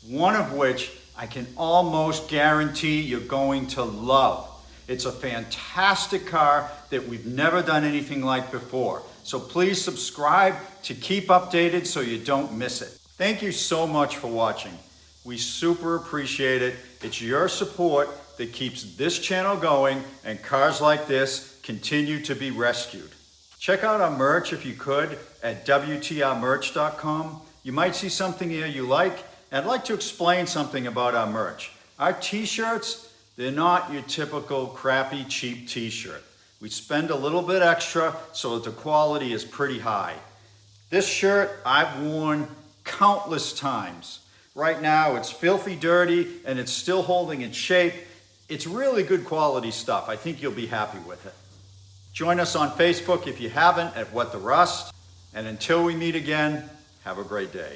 [SPEAKER 1] One of which I can almost guarantee you're going to love. It's a fantastic car that we've never done anything like before. So please subscribe to keep updated so you don't miss it. Thank you so much for watching. We super appreciate it. It's your support that keeps this channel going and cars like this continue to be rescued. Check out our merch if you could at WTRmerch.com. You might see something here you like. I'd like to explain something about our merch. Our t-shirts, they're not your typical crappy cheap t-shirt. We spend a little bit extra so that the quality is pretty high. This shirt I've worn countless times. Right now it's filthy dirty and it's still holding its shape. It's really good quality stuff. I think you'll be happy with it. Join us on Facebook if you haven't at What the Rust. And until we meet again, have a great day.